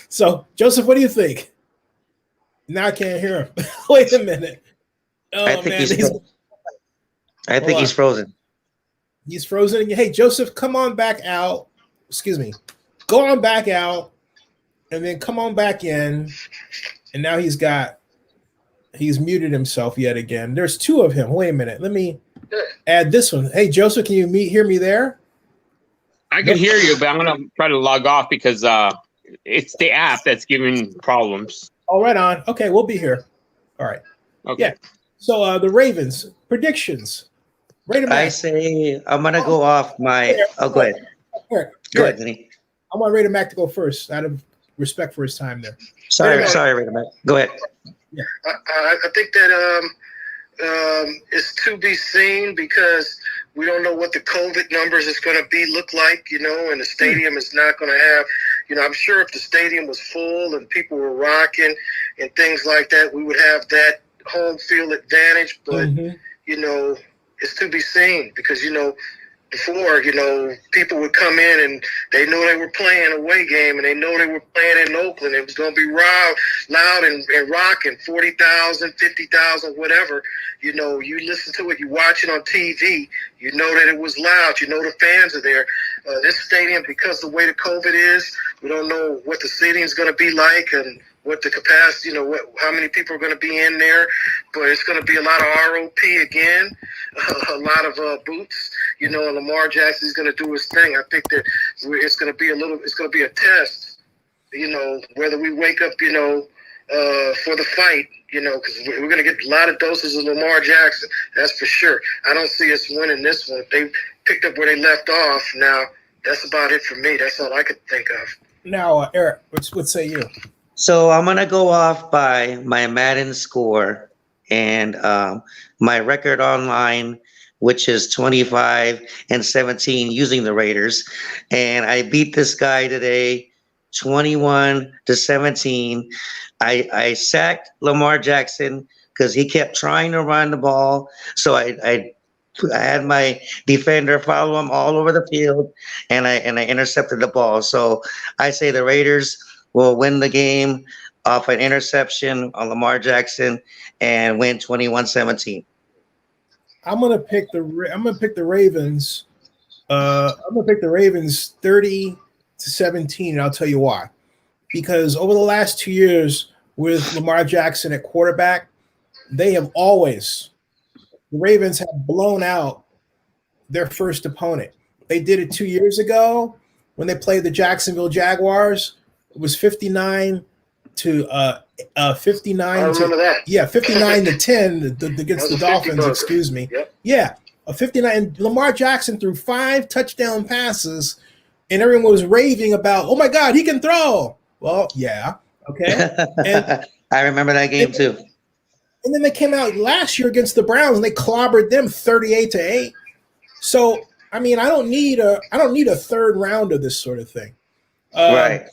So, Joseph, what do you think? Now I can't hear him. Wait a minute. Oh, I think he's frozen. He's frozen. Hey, Joseph, come on back out. Excuse me. Go on back out, and then come on back in. And now he's muted himself yet again. There's two of him. Wait a minute. Let me add this one. Hey, Joseph, can you hear me there? I can hear you, but I'm going to try to log off because it's the app that's giving problems. Oh, right on. Okay, we'll be here. All right. Okay. Yeah. So the Ravens predictions. I say I'm going to go off my. Oh, go ahead. Go ahead, Vinny. I want Raider Mac to go first out of respect for his time there. Sorry, Raider Mac. Go ahead. Yeah. I think that it's to be seen, because we don't know what the COVID numbers is going to look like, and the stadium is not going to have, I'm sure if the stadium was full and people were rocking and things like that, we would have that home field advantage. But, it's to be seen, because, before, people would come in and they know they were playing a away game, and they know they were playing in Oakland. It was going to be loud and rocking, 40,000, 50,000, whatever. You listen to it, you watch it on TV, you know that it was loud, the fans are there. This stadium, because the way the COVID is, we don't know what the seating is going to be like and what the capacity, how many people are going to be in there, but it's going to be a lot of ROP again, a lot of boots, and Lamar Jackson's going to do his thing. I think that it's going to be a test, whether we wake up, for the fight, because we're going to get a lot of doses of Lamar Jackson. That's for sure. I don't see us winning this one. They picked up where they left off. Now, that's about it for me. That's all I could think of. Now, Eric, what say you? So I'm going to go off by my Madden score and my record online, which is 25-17 using the Raiders. And I beat this guy today 21-17. I sacked Lamar Jackson because he kept trying to run the ball. So I had my defender follow him all over the field, and I intercepted the ball. So I say the Raiders will win the game off an interception on Lamar Jackson and win 21-17. I'm gonna pick the Ravens. I'm gonna pick the Ravens 30-17, and I'll tell you why. Because over the last 2 years with Lamar Jackson at quarterback, the Ravens have blown out their first opponent. They did it 2 years ago when they played the Jacksonville Jaguars. It was 59 to 59-10 against the Dolphins. Excuse me. Yep. Yeah, a 59. And Lamar Jackson threw 5 touchdown passes, and everyone was raving about, oh my God, he can throw. Well, yeah, okay. And I remember that game too. And then they came out last year against the Browns and they clobbered them 38-8. So I mean, I don't need a third round of this sort of thing. Right.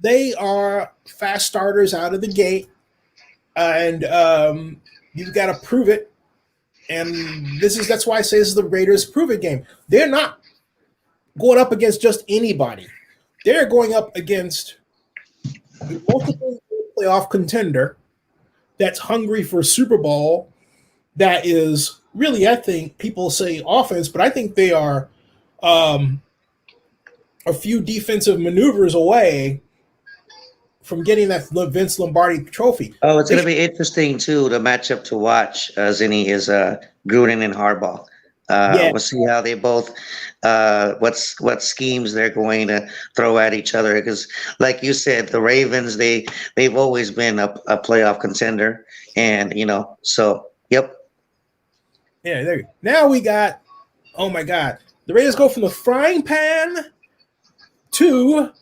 They are fast starters out of the gate, and you've got to prove it. And that's why I say this is the Raiders' prove it game. They're not going up against just anybody. They're going up against a multiple playoff contender that's hungry for a Super Bowl, that is really, I think people say offense, but I think they are a few defensive maneuvers away from getting that Vince Lombardi trophy. Oh, it's going to be interesting, too. The matchup to watch, Zennie, is Gruden and Harbaugh. We'll see how they both what schemes they're going to throw at each other, because like you said, the Ravens, they've always been a playoff contender, and so yep. Yeah, there you go. Now we got, oh my God, the Raiders go from the frying pan to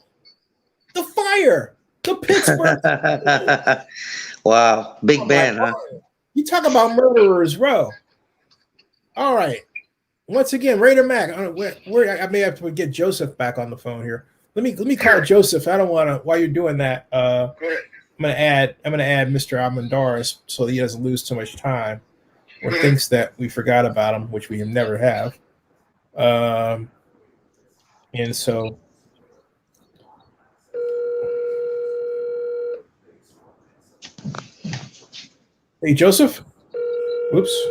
the fire, the Pittsburgh. Wow, Big Ben, huh? You talk about murderers, bro. All right. Once again, Raider Mac. I may have to get Joseph back on the phone here. Let me call Joseph. I don't want to. While you're doing that, I'm gonna add Mr. Almendares so that he doesn't lose too much time or thinks that we forgot about him, which we never have. And so, hey, Joseph. Whoops.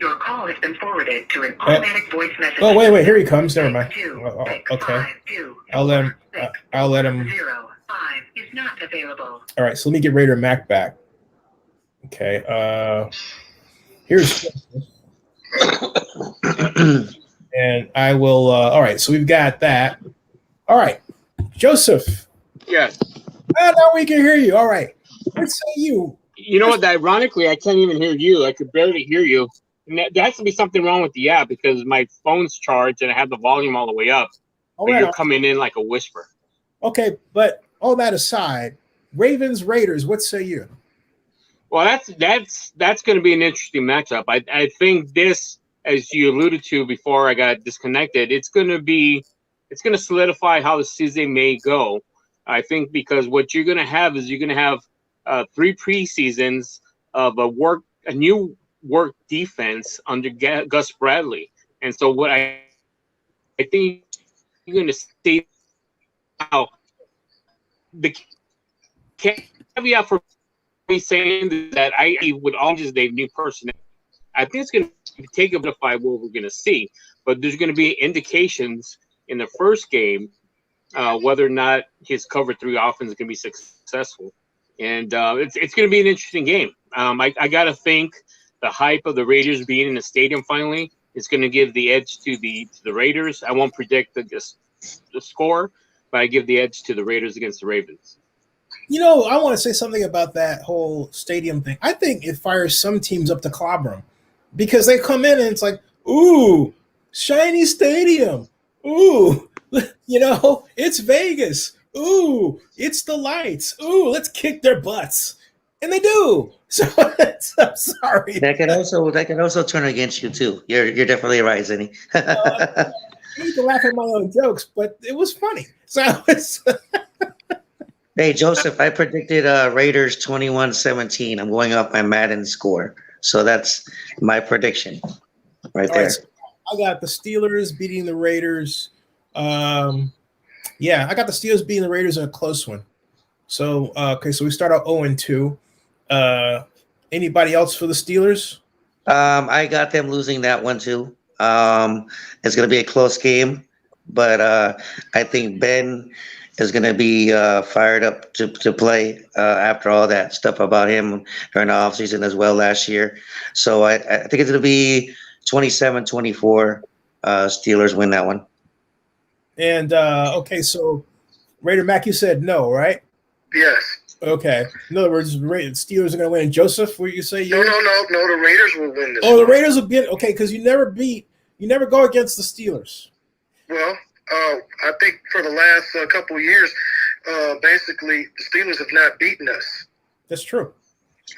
Your call has been forwarded to an automatic voice message. Oh, wait, here he comes. Never mind. Okay. I'll let him. 05 is not available. All right, so let me get Raider Mac back. Okay. Here's and I will. All right, so we've got that. All right, Joseph. Yes. Now we can hear you. All right. Let's say you. You know what? Ironically, I can't even hear you. I could barely hear you. And there has to be something wrong with the app, because my phone's charged and I have the volume all the way up. All but right. You're coming in like a whisper. Okay, but all that aside, Ravens, Raiders, what say you? Well, that's going to be an interesting matchup. I think this, as you alluded to before I got disconnected, it's going to solidify how the season may go. I think because what you're going to have is you're going to have 3 preseasons of a new work defense under Gus Bradley. And so what I think you're going to see how the caveat for me saying that I would always they new personnel. I think it's going to take a bit of what we're going to see, but there's going to be indications in the first game, whether or not his cover 3 offense is going to be successful. And it's going to be an interesting game. I got to think the hype of the Raiders being in the stadium finally is going to give the edge to the Raiders. I won't predict the score, but I give the edge to the Raiders against the Ravens. You know, I want to say something about that whole stadium thing. I think it fires some teams up to clobber them because they come in and it's like, ooh, shiny stadium. Ooh, you know, it's Vegas. Ooh, it's the lights. Ooh, let's kick their butts. And they do. So I'm sorry. That can also turn against you too. You're definitely right, Zennie. I need to laugh at my own jokes, but it was funny. So it's Hey, Joseph, I predicted Raiders 21-17. I'm going off my Madden score. So that's my prediction right there. Right, so I got the Steelers beating the Raiders. Yeah, I got the Steelers beating the Raiders in a close one. So, okay, so we start out 0-2. Anybody else for the Steelers? I got them losing that one too. It's going to be a close game, but I think Ben is going to be fired up to play after all that stuff about him during the offseason as well last year. So I think it's going to be 27-24. Steelers win that one. And okay, so Raider Mac, you said no, right? Yes. Okay. In other words, Steelers are going to win. Joseph, what you say? No. The Raiders will win this. Oh, the Raiders will be okay because you never go against the Steelers. Well, I think for the last couple of years, basically the Steelers have not beaten us. That's true.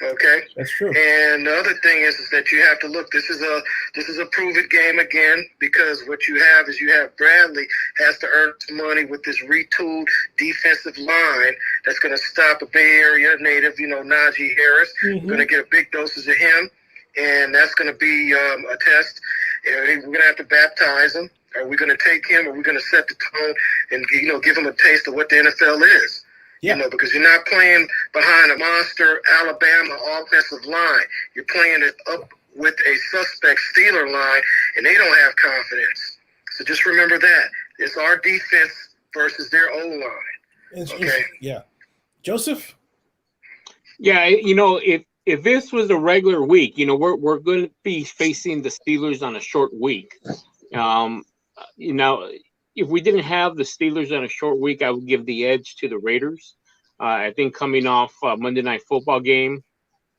Okay. That's true. And the other thing is that you have to look. This is a prove it game again because what you have is Bradley has to earn some money with this retooled defensive line that's going to stop a Bay Area native, Najee Harris. Mm-hmm. Going to get a big dosage of him, and that's going to be a test. We're going to have to baptize him. Are we going to take him? Or are we going to set the tone and give him a taste of what the NFL is? Yeah. Because you're not playing behind a monster Alabama offensive line. You're playing it up with a suspect Steeler line, and they don't have confidence. So just remember that. It's our defense versus their O-line. Okay? Yeah. Joseph? Yeah, if this was a regular week, we're going to be facing the Steelers on a short week. If we didn't have the Steelers on a short week, I would give the edge to the Raiders. I think coming off Monday Night Football game,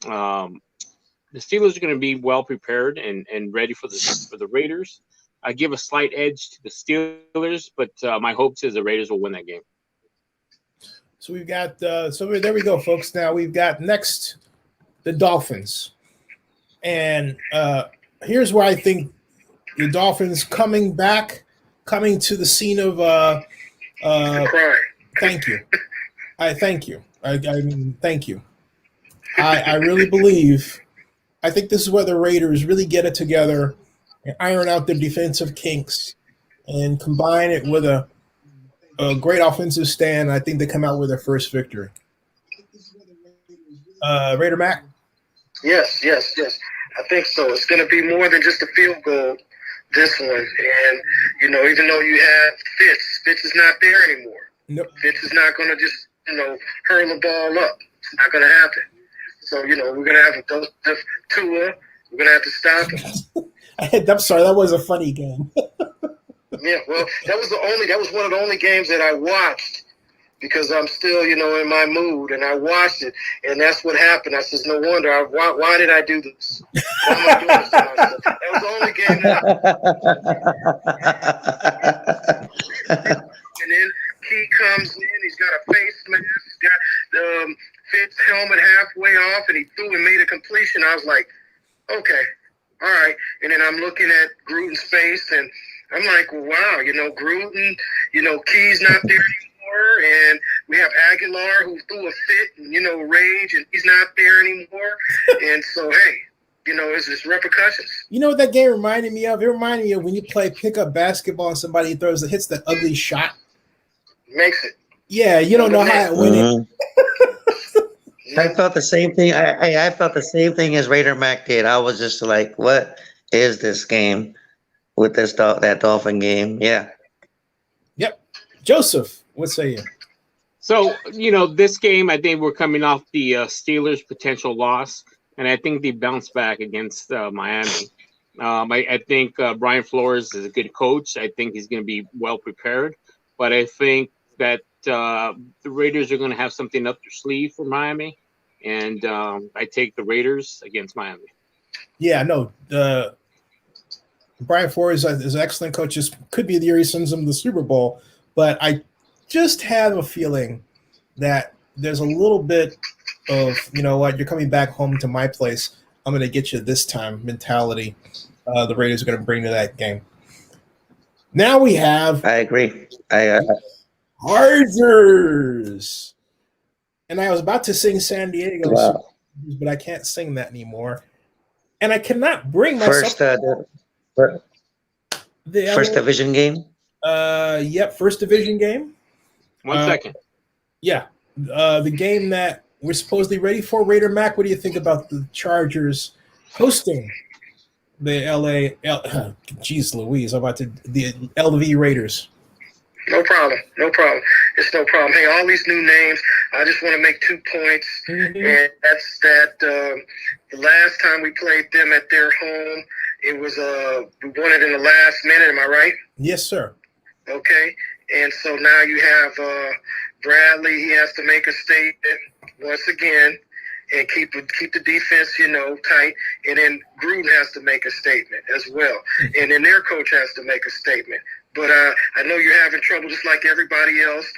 the Steelers are going to be well prepared and ready for the Raiders. I give a slight edge to the Steelers, but my hopes is the Raiders will win that game. So we've got so there we go, folks. Now we've got next the Dolphins, and here's where I think the Dolphins coming to the scene of thank you. I thank you. I mean, thank you. I really believe. I think this is where the Raiders really get it together and iron out their defensive kinks and combine it with a great offensive stand. I think they come out with their first victory. Raider Mac? Yes. I think so. It's going to be more than just a field goal, this one. And, even though you have Fitz is not there anymore. Nope. Fitz is not going to just, hurl the ball up. It's not going to happen. So, we're going to have a dose of Tua. We're going to have to stop him. I'm sorry, that was a funny game. Yeah, well, that was one of the only games that I watched because I'm still, in my mood, and I watched it, and that's what happened. I said, no wonder. Why did I do this? Why am I doing this to myself? That was the only game that and then Key comes in. He's got a face mask. He's got the Fitz helmet halfway off, and he threw and made a completion. I was like, okay, all right. And then I'm looking at Gruden's face, and I'm like, well, wow, Gruden, Key's not there anymore, and we have Aguilar who threw a fit and, rage, and he's not there anymore. And so, hey, it's just repercussions. You know what that game reminded me of? It reminded me of when you play pickup basketball and somebody hits that ugly shot. Makes it. Yeah, you don't know how to win it. I felt the same thing. I felt the same thing as Raider Mac did. I was just like, what is this game with that Dolphin game? Yeah. Joseph, what say you? So, this game, I think we're coming off the Steelers' potential loss, and I think they bounce back against Miami. I think Brian Flores is a good coach. I think he's going to be well prepared, but I think that the Raiders are going to have something up their sleeve for Miami, and I take the Raiders against Miami. Yeah, no, Brian Flores is an excellent coach. This could be the year he sends them to the Super Bowl, but I just have a feeling that there's a little bit of, you know what, you're coming back home to my place, I'm going to get you this time mentality the Raiders are going to bring to that game. Now we have I agree. Chargers. And I was about to sing San Diego, Wow. but I can't sing that anymore. And I cannot bring myself First division game. Yep, first division game. One second. Yeah, the game that we're supposedly ready for. Raider Mac, what do you think about the Chargers hosting the geez Louise, I'm about to the LV Raiders? No problem. It's no problem. Hey, all these new names, I just want to make 2 points. And that's that the last time we played them at their home, it was we won it in the last minute, am I right? Yes, sir. Okay. And so now you have Bradley, he has to make a statement once again and keep the defense, tight. And then Gruden has to make a statement as well. And then their coach has to make a statement. But I know you're having trouble just like everybody else.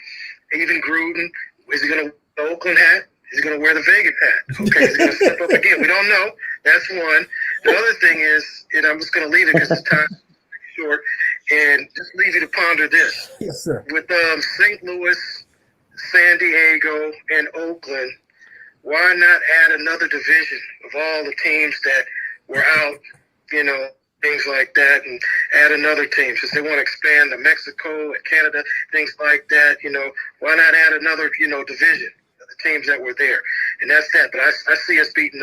Even Gruden, is he going to wear the Oakland hat? Is he going to wear the Vegas hat? Okay, is he going to step up again? We don't know. That's one. The other thing is, and I'm just going to leave it because it's time short, and just leave you to ponder this. Yes, sir. With St. Louis, San Diego, and Oakland, why not add another division of all the teams that were out, things like that, and add another team since they want to expand to Mexico and Canada, things like that. Why not add another, division of the teams that were there? And that's that. But I see us beating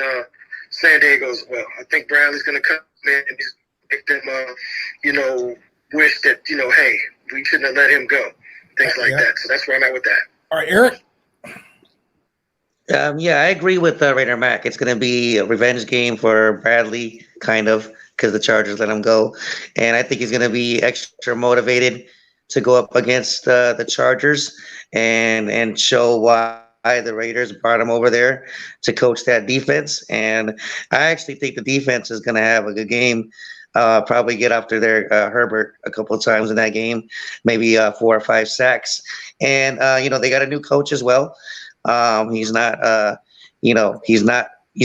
San Diego as well. I think Bradley's going to come in and he's make them, wish that, hey, we shouldn't have let him go, things like that. So that's where I'm at with that. All right, Eric. Yeah, I agree with Raider Mac. It's going to be a revenge game for Bradley, kind of, because the Chargers let him go. And I think he's going to be extra motivated to go up against the Chargers and show why the Raiders brought him over there to coach that defense. And I actually think the defense is going to have a good game. Probably get after their Herbert a couple of times in that game, maybe 4 or 5 sacks. And, they got a new coach as well. He's not, he's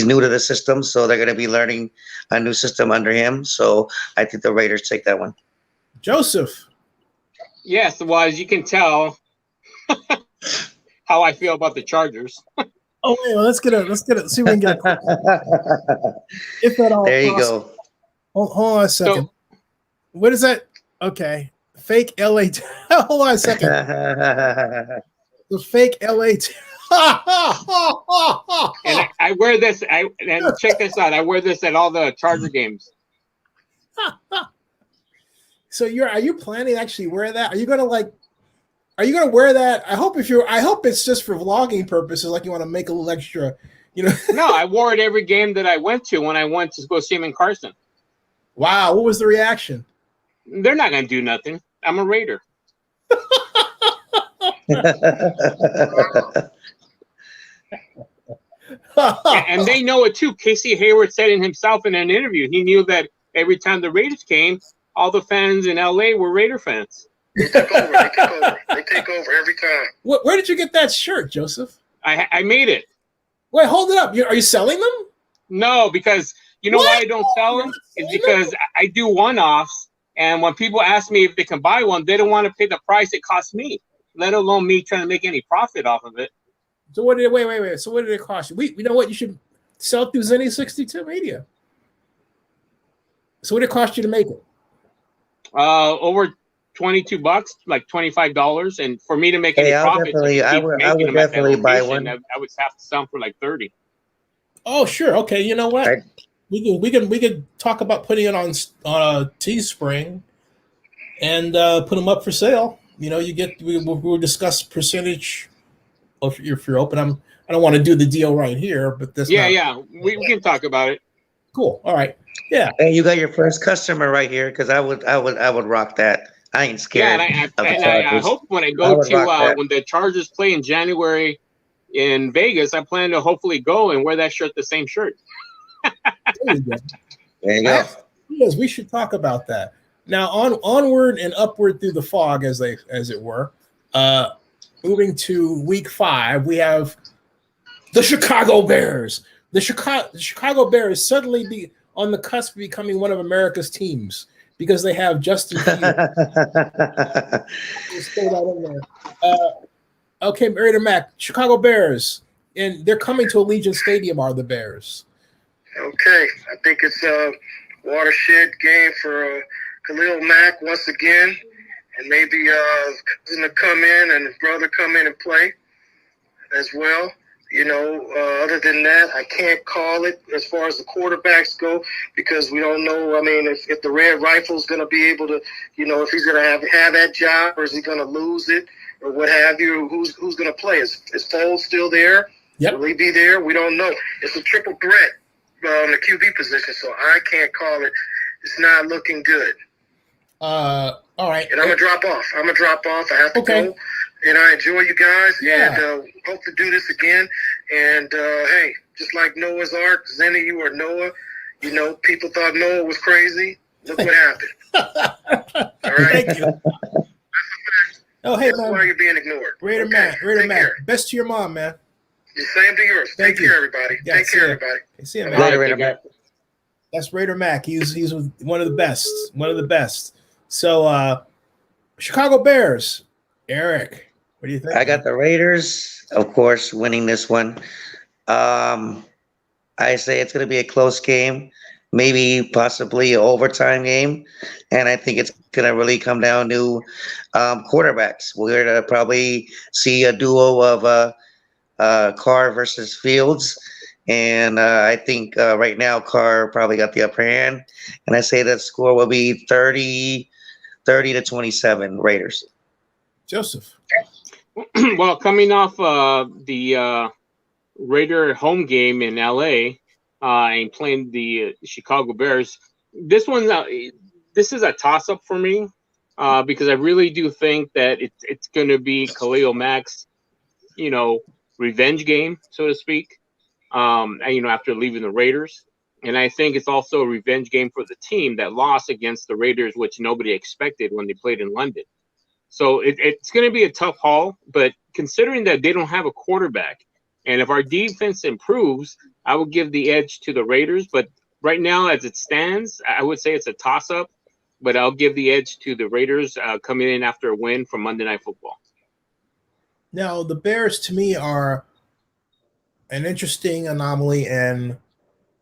new to the system, so they're going to be learning a new system under him. So I think the Raiders take that one. Joseph. Yes, well, as you can tell how I feel about the Chargers. Oh, wait, well, let's get it. See if we can get it. If at all there you possible. go. Hold on a second. So, what is that? Okay. Fake LA. Hold on a second. The fake LA. and I wear this. And check this out. I wear this at all the Charger games. So are you planning to actually wear that? Are you gonna wear that? I hope it's just for vlogging purposes, like you want to make a little extra, No, I wore it every game that I went to when I went to go see him in Carson. Wow, what was the reaction? They're not gonna do nothing. I'm a Raider. And they know it too. Casey Hayward said it himself in an interview. He knew that every time the Raiders came, all the fans in LA were Raider fans. They take over every time. Where did you get that shirt, Joseph? I made it. Wait, hold it up. Are you selling them? No, because you know why I don't sell them? It's because I do one-offs, and when people ask me if they can buy one, they don't want to pay the price it costs me, let alone me trying to make any profit off of it. So wait. So what did it cost you? We know what you should sell through Zennie62 Media. So what did it cost you to make it? Over $22, like $25, and for me to make any profit, I would definitely buy one. I would have to sell for like $30. Oh, sure. Okay, you know what? We can talk about putting it on Teespring and put them up for sale. You know, we'll discuss percentage if you're open. I don't want to do the deal right here, but that's we can talk about it. Cool. All right. Yeah. Hey, you got your first customer right here because I would rock that. I ain't scared. I hope when I go to when the Chargers play in January in Vegas, I plan to hopefully go and wear that shirt, the same shirt. There you go. There you go. Yes, we should talk about that. Now, onward and upward through the fog, as it were. Moving to week 5, we have the Chicago Bears. The Chicago Bears suddenly be on the cusp of becoming one of America's teams because they have Justin Fields. Just throw that in there. Okay, Raider Mac, Chicago Bears, and they're coming to Allegiant Stadium. Are the Bears? Okay, I think it's a watershed game for Khalil Mack once again, and maybe cousin to come in and his brother come in and play as well. You know, other than that, I can't call it as far as the quarterbacks go because we don't know. I mean, if the Red Rifle's going to be able to, you know, if he's going to have that job or is he going to lose it or what have you, who's going to play? Is Foles still there? Yep. Will he be there? We don't know. It's a triple threat on the QB position, so I can't call it. It's not looking good. All right. And I'm going to drop off. I have to go. And I enjoy you guys. Yeah. And hope to do this again. And, hey, just like Noah's Ark, Zennie, you are Noah. You know, people thought Noah was crazy. Look what happened. All right? Thank you. Oh, hey, That's man. why you're being ignored. Raider Mac. Best to your mom, man. The same to yours. Take care, everybody. Yeah, Take care, everybody. See you, man. Later, Raider Mac. That's Raider Mac. He's one of the best. So, Chicago Bears. Eric, what do you think? I got the Raiders, of course, winning this one. I say it's going to be a close game, maybe possibly an overtime game, and I think it's going to really come down to quarterbacks. We're going to probably see a duo of Carr versus Fields, and I think right now Carr probably got the upper hand, and I say that score will be 30-27 Raiders. Joseph. Well, coming off the Raider home game in LA and playing the Chicago Bears, this is a toss-up for me because I really do think that it's going to be Khalil Mack's, you know, revenge game, so to speak, and, you know, after leaving the Raiders. And I think it's also a revenge game for the team that lost against the Raiders, which nobody expected when they played in London. So it's going to be a tough haul, but considering that they don't have a quarterback, and if our defense improves, I would give the edge to the Raiders. But right now, as it stands, I would say it's a toss-up, but I'll give the edge to the Raiders coming in after a win from Monday Night Football. Now, the Bears, to me, are an interesting anomaly and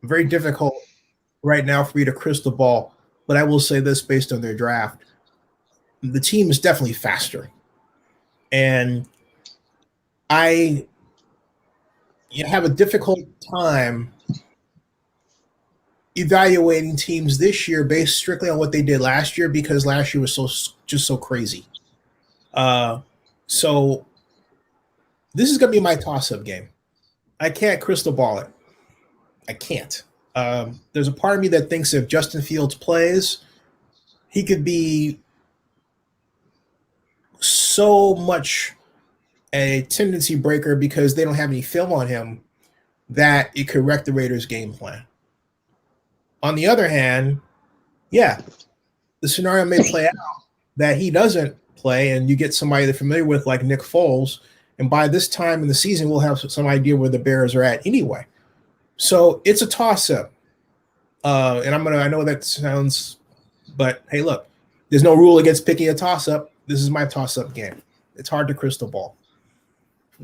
very difficult right now for me to crystal ball. But I will say this based on their draft. The team is definitely faster. And I have a difficult time evaluating teams this year based strictly on what they did last year because last year was so crazy. So this is going to be my toss-up game. I can't crystal ball it. I can't. There's a part of me that thinks if Justin Fields plays, he could be so much a tendency breaker because they don't have any film on him that it could wreck the Raiders' game plan. On the other hand, yeah, the scenario may play out that he doesn't play and you get somebody they're familiar with like Nick Foles, and by this time in the season, we'll have some idea where the Bears are at anyway. So it's a toss-up. And I know that sounds, but hey, look, there's no rule against picking a toss-up. This is my toss-up game. It's hard to crystal ball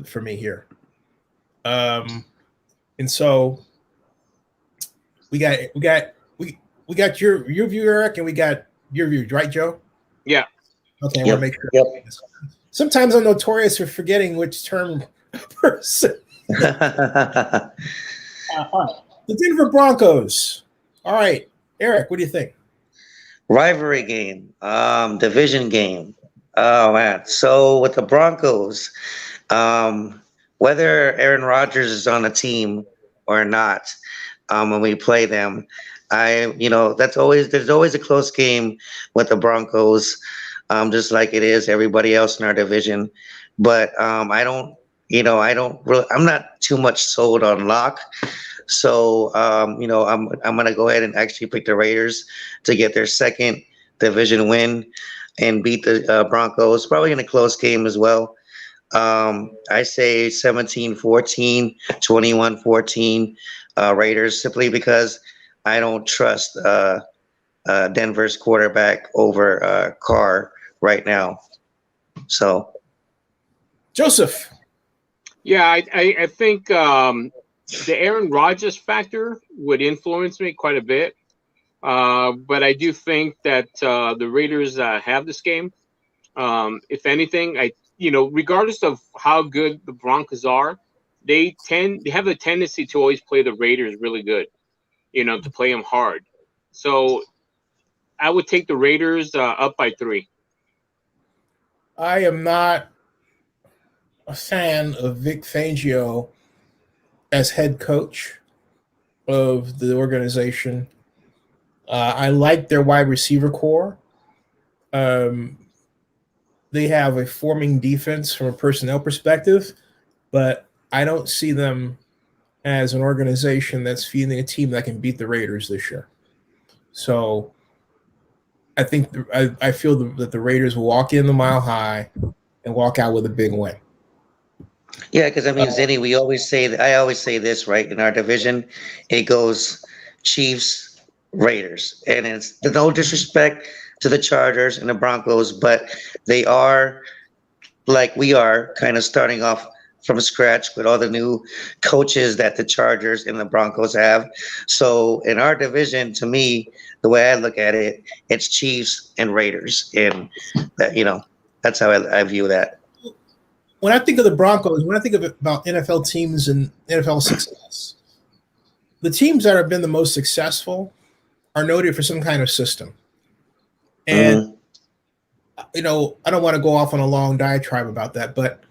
for me here. And so we got your view, Eric, and we got your view, right, Joe? Yeah. Okay, I want to make sure. Yep. Sometimes I'm notorious for forgetting which term person. The Denver Broncos. All right, Eric, what do you think? Rivalry game, division game. Oh man. So with the Broncos, whether Aaron Rodgers is on the team or not, when we play them, there's always a close game with the Broncos, just like it is everybody else in our division. But I'm not too much sold on Locke. So I'm gonna go ahead and actually pick the Raiders to get their second division win and beat the Broncos, probably in a close game as well. I say 17-14, 21-14 Raiders, simply because I don't trust Denver's quarterback over Carr right now. So, Joseph. Yeah, I think the Aaron Rodgers factor would influence me quite a bit. But I do think that the Raiders have this game. If anything, regardless of how good the Broncos are, they have a tendency to always play the Raiders really good, to play them hard. So I would take the Raiders up by 3. I am not a fan of Vic Fangio as head coach of the organization. I like their wide receiver core. They have a forming defense from a personnel perspective, but I don't see them as an organization that's fielding a team that can beat the Raiders this year. So I think I feel that the Raiders will walk in the Mile High and walk out with a big win. yeah, because Zenny, I always say this, right? In our division, it goes Chiefs, Raiders, and it's no disrespect to the Chargers and the Broncos, but they are, like we are, kind of starting off from scratch with all the new coaches that the Chargers and the Broncos have. So in our division, to me, the way I look at it, it's Chiefs and Raiders, and that that's how I view that. When I think of the Broncos, when I think about NFL teams and NFL success, the teams that have been the most successful are noted for some kind of system. And, I don't want to go off on a long diatribe about that, but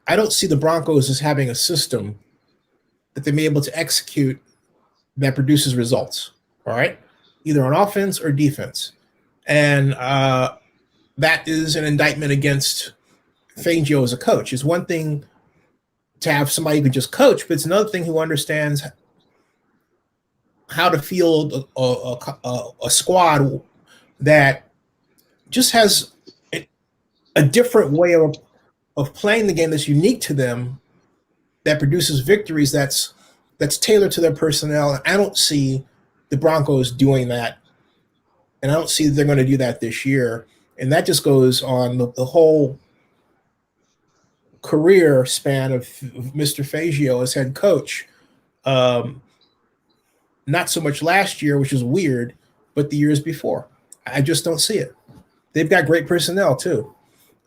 I don't see the Broncos as having a system that they may be able to execute that produces results, all right? Either on offense or defense. And that is an indictment against Fangio as a coach. It's one thing to have somebody who can just coach, but it's another thing who understands how to field a squad that just has a different way of playing the game that's unique to them, that produces victories that's tailored to their personnel. And I don't see the Broncos doing that, and I don't see that they're going to do that this year. And that just goes on the whole career span of Mr. Fangio as head coach. Not so much last year, which is weird, but the years before. I just don't see it. They've got great personnel too,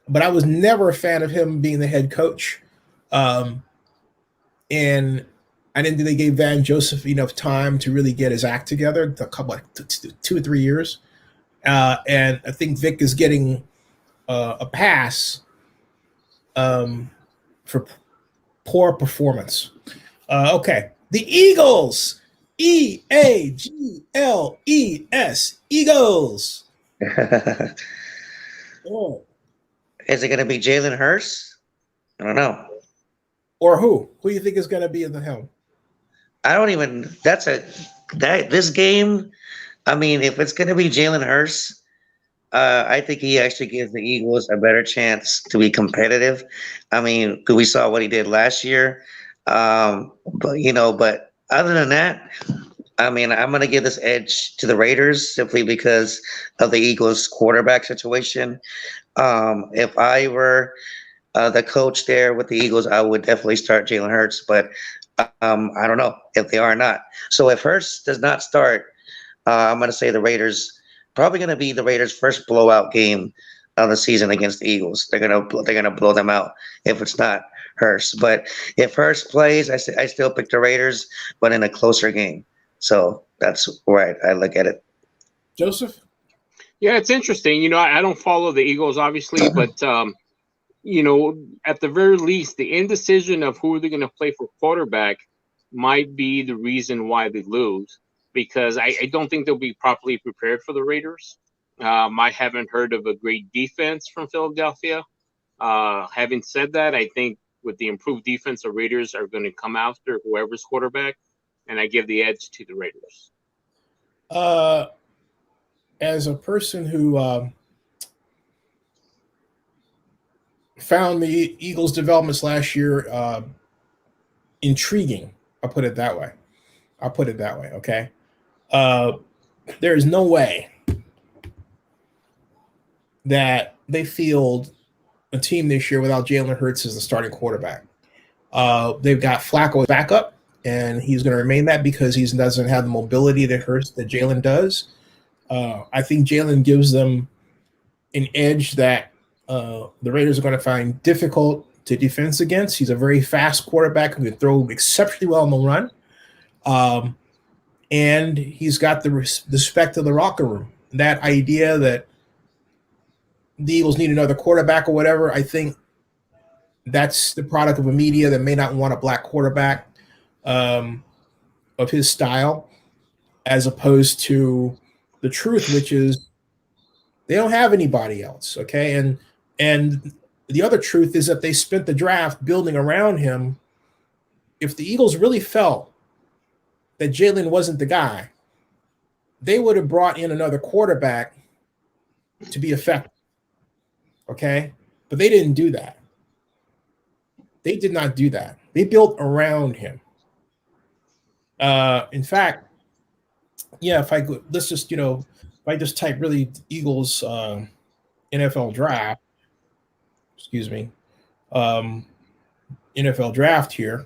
but I was never a fan of him being the head coach. And I didn't think they gave Van Joseph enough time to really get his act together, a couple, 2 or 3 years. And I think Vic is getting a pass for poor performance. Okay. The Eagles, Eagles, Eagles. Oh. Is it going to be Jalen Hurts? I don't know. Or who? Who do you think is going to be at the helm? I don't even. This game. I mean, if it's going to be Jalen Hurts, I think he actually gives the Eagles a better chance to be competitive. I mean, we saw what he did last year. But other than that, I mean, I'm going to give this edge to the Raiders simply because of the Eagles quarterback situation. If I were the coach there with the Eagles, I would definitely start Jalen Hurts, but I don't know if they are or not. So if Hurts does not start, I'm going to say the Raiders, probably going to be the Raiders' first blowout game of the season against the Eagles. They're going to blow them out if it's not Hurts. But if Hurts plays, I still pick the Raiders, but in a closer game. So that's where I look at it. Joseph? Yeah, it's interesting. You know, I don't follow the Eagles, obviously, but you know, at the very least, the indecision of who they're going to play for quarterback might be the reason why they lose, because I don't think they'll be properly prepared for the Raiders. I haven't heard of a great defense from Philadelphia. Having said that, I think with the improved defense, the Raiders are going to come after whoever's quarterback, and I give the edge to the Raiders. As a person who found the Eagles' developments last year intriguing, I'll put it that way. Okay. There is no way that they field a team this year without Jalen Hurts as the starting quarterback. They've got Flacco as backup, and he's going to remain that because he doesn't have the mobility that Jalen does. I think Jalen gives them an edge that the Raiders are going to find difficult to defense against. He's a very fast quarterback who can throw exceptionally well on the run. And he's got the respect of the locker room. That idea that the Eagles need another quarterback or whatever, I think that's the product of a media that may not want a black quarterback of his style, as opposed to the truth, which is they don't have anybody else, okay? And the other truth is that they spent the draft building around him. If the Eagles really felt that Jalen wasn't the guy, they would have brought in another quarterback to be effective, okay? But they didn't do that. They did not do that. They built around him. In fact, yeah, if I could, let's just, if I just type really Eagles NFL draft, NFL draft here,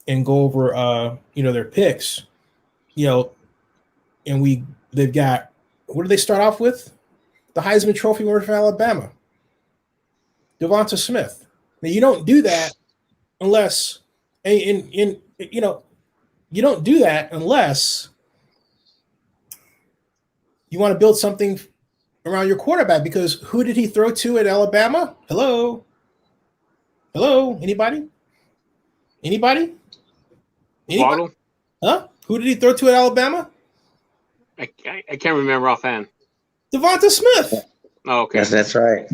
and go over, their picks, and they've got, what do they start off with? The Heisman Trophy winner from Alabama, Devonta Smith. Now, you don't do that unless, you don't do that unless you want to build something around your quarterback, because who did he throw to at Alabama? Hello? Anybody? Waddle? Huh? Who did he throw to at Alabama? I can't remember offhand. Devonta Smith. Oh, okay. Yes, that's right.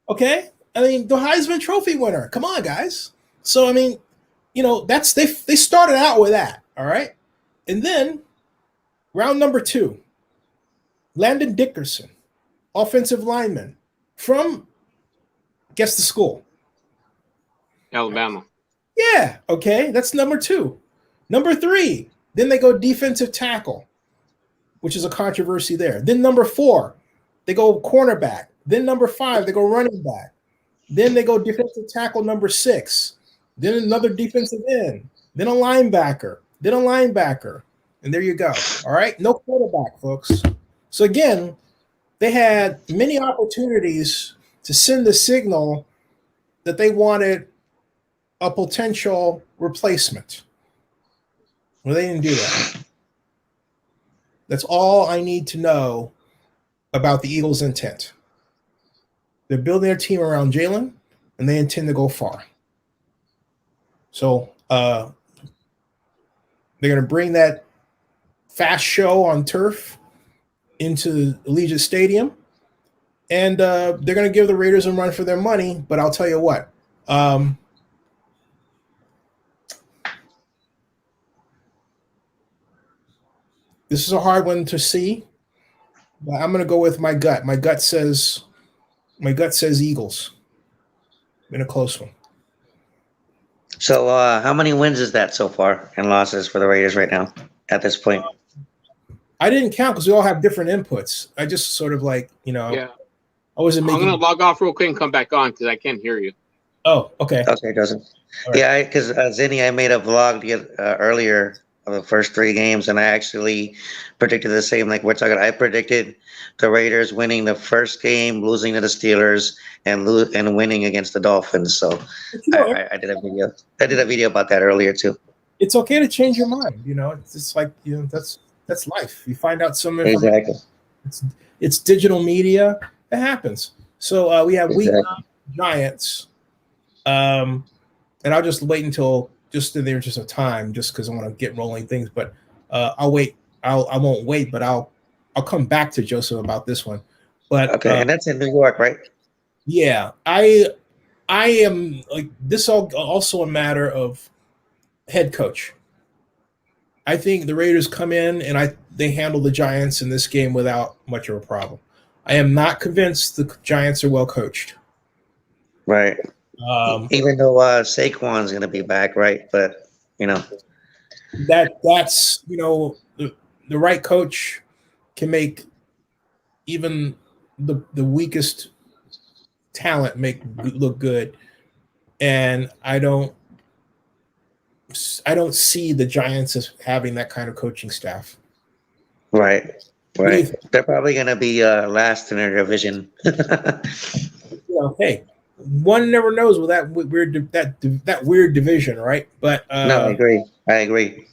Okay. I mean, the Heisman Trophy winner. Come on, guys. So, I mean, that's they started out with that. All right. And then round number 2, Landon Dickerson, offensive lineman from, guess the school. Alabama. Yeah. Okay. That's number 2. Number 3, then they go defensive tackle, which is a controversy there. Then number 4, they go cornerback. Then number 5, they go running back. Then they go defensive tackle number 6. Then another defensive end. Then a linebacker. Then a linebacker. And there you go. All right? No quarterback, folks. So again, they had many opportunities to send the signal that they wanted a potential replacement. Well, they didn't do that. That's all I need to know about the Eagles' intent. They're building their team around Jalen, and they intend to go far. So they're going to bring that fast show on turf into Allegiant Stadium, and they're going to give the Raiders a run for their money. But I'll tell you what. This is a hard one to see, but I'm going to go with my gut. My gut says Eagles in a close one. So how many wins is that so far and losses for the Raiders right now at this point? I didn't count because we all have different inputs. I just sort of I wasn't making. I'm going to log off real quick and come back on because I can't hear you. Oh, okay. Okay, it doesn't. All right. Yeah, because Zennie, I made a vlog earlier of the first 3 games, and I actually predicted the same. Like we're talking, I predicted the Raiders winning the first game, losing to the Steelers, and winning against the Dolphins. So I did a video. I did a video about that earlier too. It's okay to change your mind. It's like that's life. You find out some information. Exactly. It's digital media. It happens. So we have week 9 Giants. And I'll just wait until just in the interest of time, just because I want to get rolling things. But I'll wait. I won't wait, but I'll come back to Joseph about this one. But okay, and that's in New York, right? Yeah, I am like this. Also a matter of head coach. I think the Raiders come in and they handle the Giants in this game without much of a problem. I am not convinced the Giants are well coached. Right. Even though Saquon's going to be back, right? But that's the right coach can make even the weakest talent look good, and I don't see the Giants as having that kind of coaching staff. Right. They're probably going to be last in their division. Hey, one never knows with that weird division, right? But no, I agree.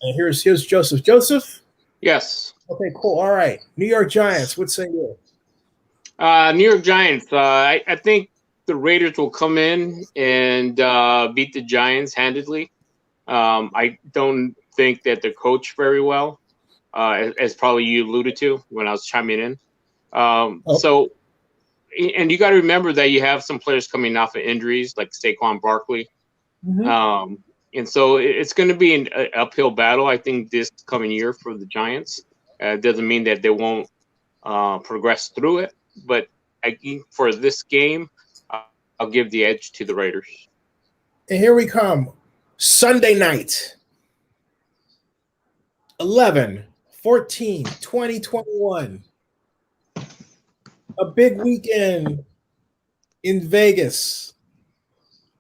And here's Joseph. Joseph? Yes. Okay, cool. All right. New York Giants, what say you? New York Giants. I think the Raiders will come in and beat the Giants handedly. I don't think that they're coached very well, as probably you alluded to when I was chiming in. So, and you got to remember that you have some players coming off of injuries like Saquon Barkley. Mm-hmm. And so it's going to be an uphill battle, I think, this coming year for the Giants. It doesn't mean that they won't progress through it, but for this game, I'll give the edge to the Raiders. And here we come. Sunday night, 11/14/2021. A big weekend in Vegas.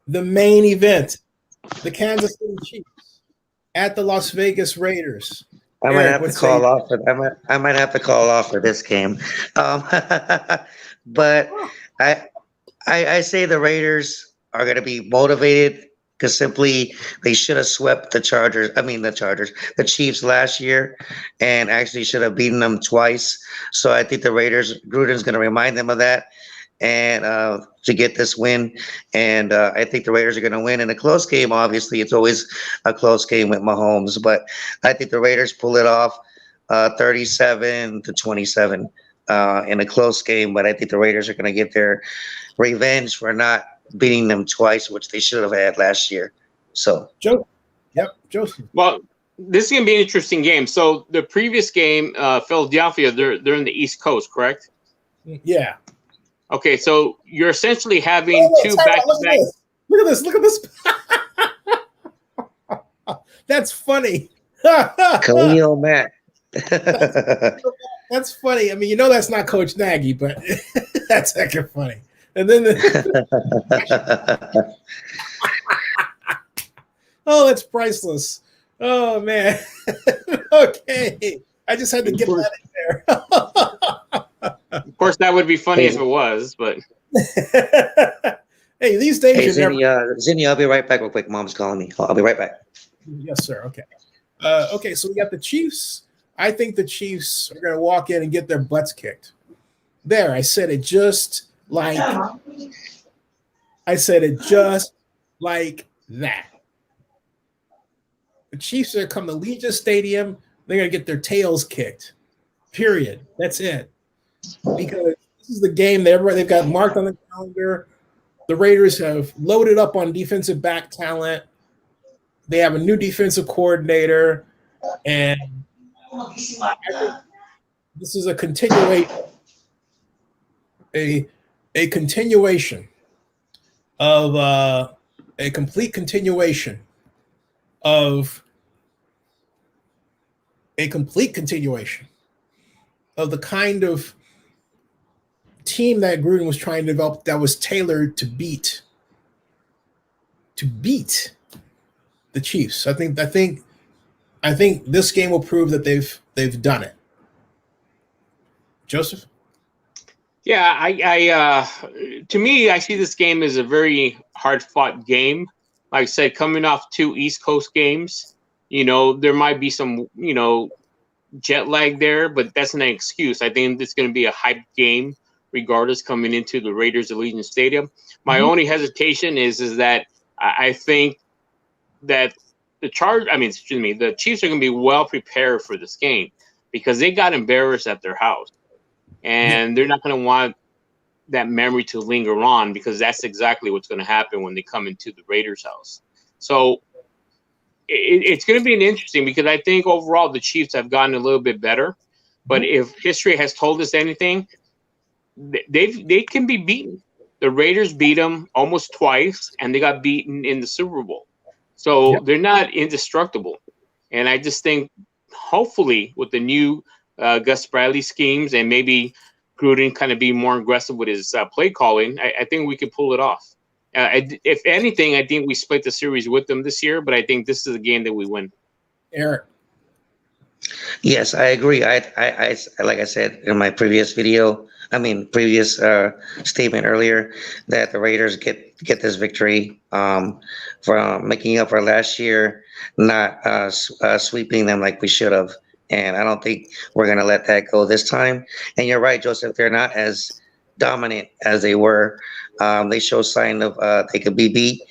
The main event, the Kansas City Chiefs at the Las Vegas Raiders. I might have to call off. I might have to call off for this game, but I say the Raiders are going to be motivated because simply they should have swept the Chiefs last year, and actually should have beaten them twice. So I think the Raiders, Gruden's going to remind them of that, and to get this win. And I think the Raiders are going to win in a close game. Obviously, it's always a close game with Mahomes, but I think the Raiders pull it off 37-27 in a close game. But I think the Raiders are going to get their revenge for not beating them twice, which they should have had last year. So, Joseph. Well, this is going to be an interesting game. So the previous game, Philadelphia, they're in the East Coast, correct? Yeah. Okay, so you're essentially having two back-to-back. Look at this. That's funny. Khalil Mack. That's funny. I mean, that's not Coach Nagy, but that's heckin' funny. And then oh, that's priceless. Oh man. Okay. I just had to get that in there. Of course, that would be funny if it was, but hey, these days Zennie, I'll be right back real quick. Mom's calling me. I'll be right back. Yes, sir. Okay. Okay, so we got the Chiefs. I think the Chiefs are gonna walk in and get their butts kicked. There, I said it just like that. The Chiefs are going to come to Legion Stadium. They're going to get their tails kicked. Period. That's it. Because this is the game that they've got marked on the calendar. The Raiders have loaded up on defensive back talent. They have a new defensive coordinator. And I think this is a continuation. A continuation of a complete continuation of the kind of team that Gruden was trying to develop that was tailored to beat the Chiefs. I think this game will prove that they've done it. Joseph? Yeah, I to me, I see this game as a very hard-fought game. Like I said, coming off two East Coast games, there might be some, jet lag there, but that's not an excuse. I think it's going to be a hype game regardless coming into the Raiders Allegiant Stadium. My only hesitation is that I think that the Chiefs are going to be well prepared for this game because they got embarrassed at their house, and they're not going to want that memory to linger on because that's exactly what's going to happen when they come into the Raiders' house. So it's going to be an interesting because I think overall the Chiefs have gotten a little bit better, but if history has told us anything, they can be beaten. The Raiders beat them almost twice, and they got beaten in the Super Bowl. So they're not indestructible. And I just think hopefully with the new Gus Bradley schemes and maybe Gruden kind of be more aggressive with his play calling, I think we can pull it off. If anything, I think we split the series with them this year, but I think this is a game that we win. Eric. Yes, I agree. I like I said in my previous statement earlier, that the Raiders get this victory for making up for last year, not sweeping them like we should have. And I don't think we're going to let that go this time. And you're right, Joseph, they're not as dominant as they were. They show sign of they could be beat.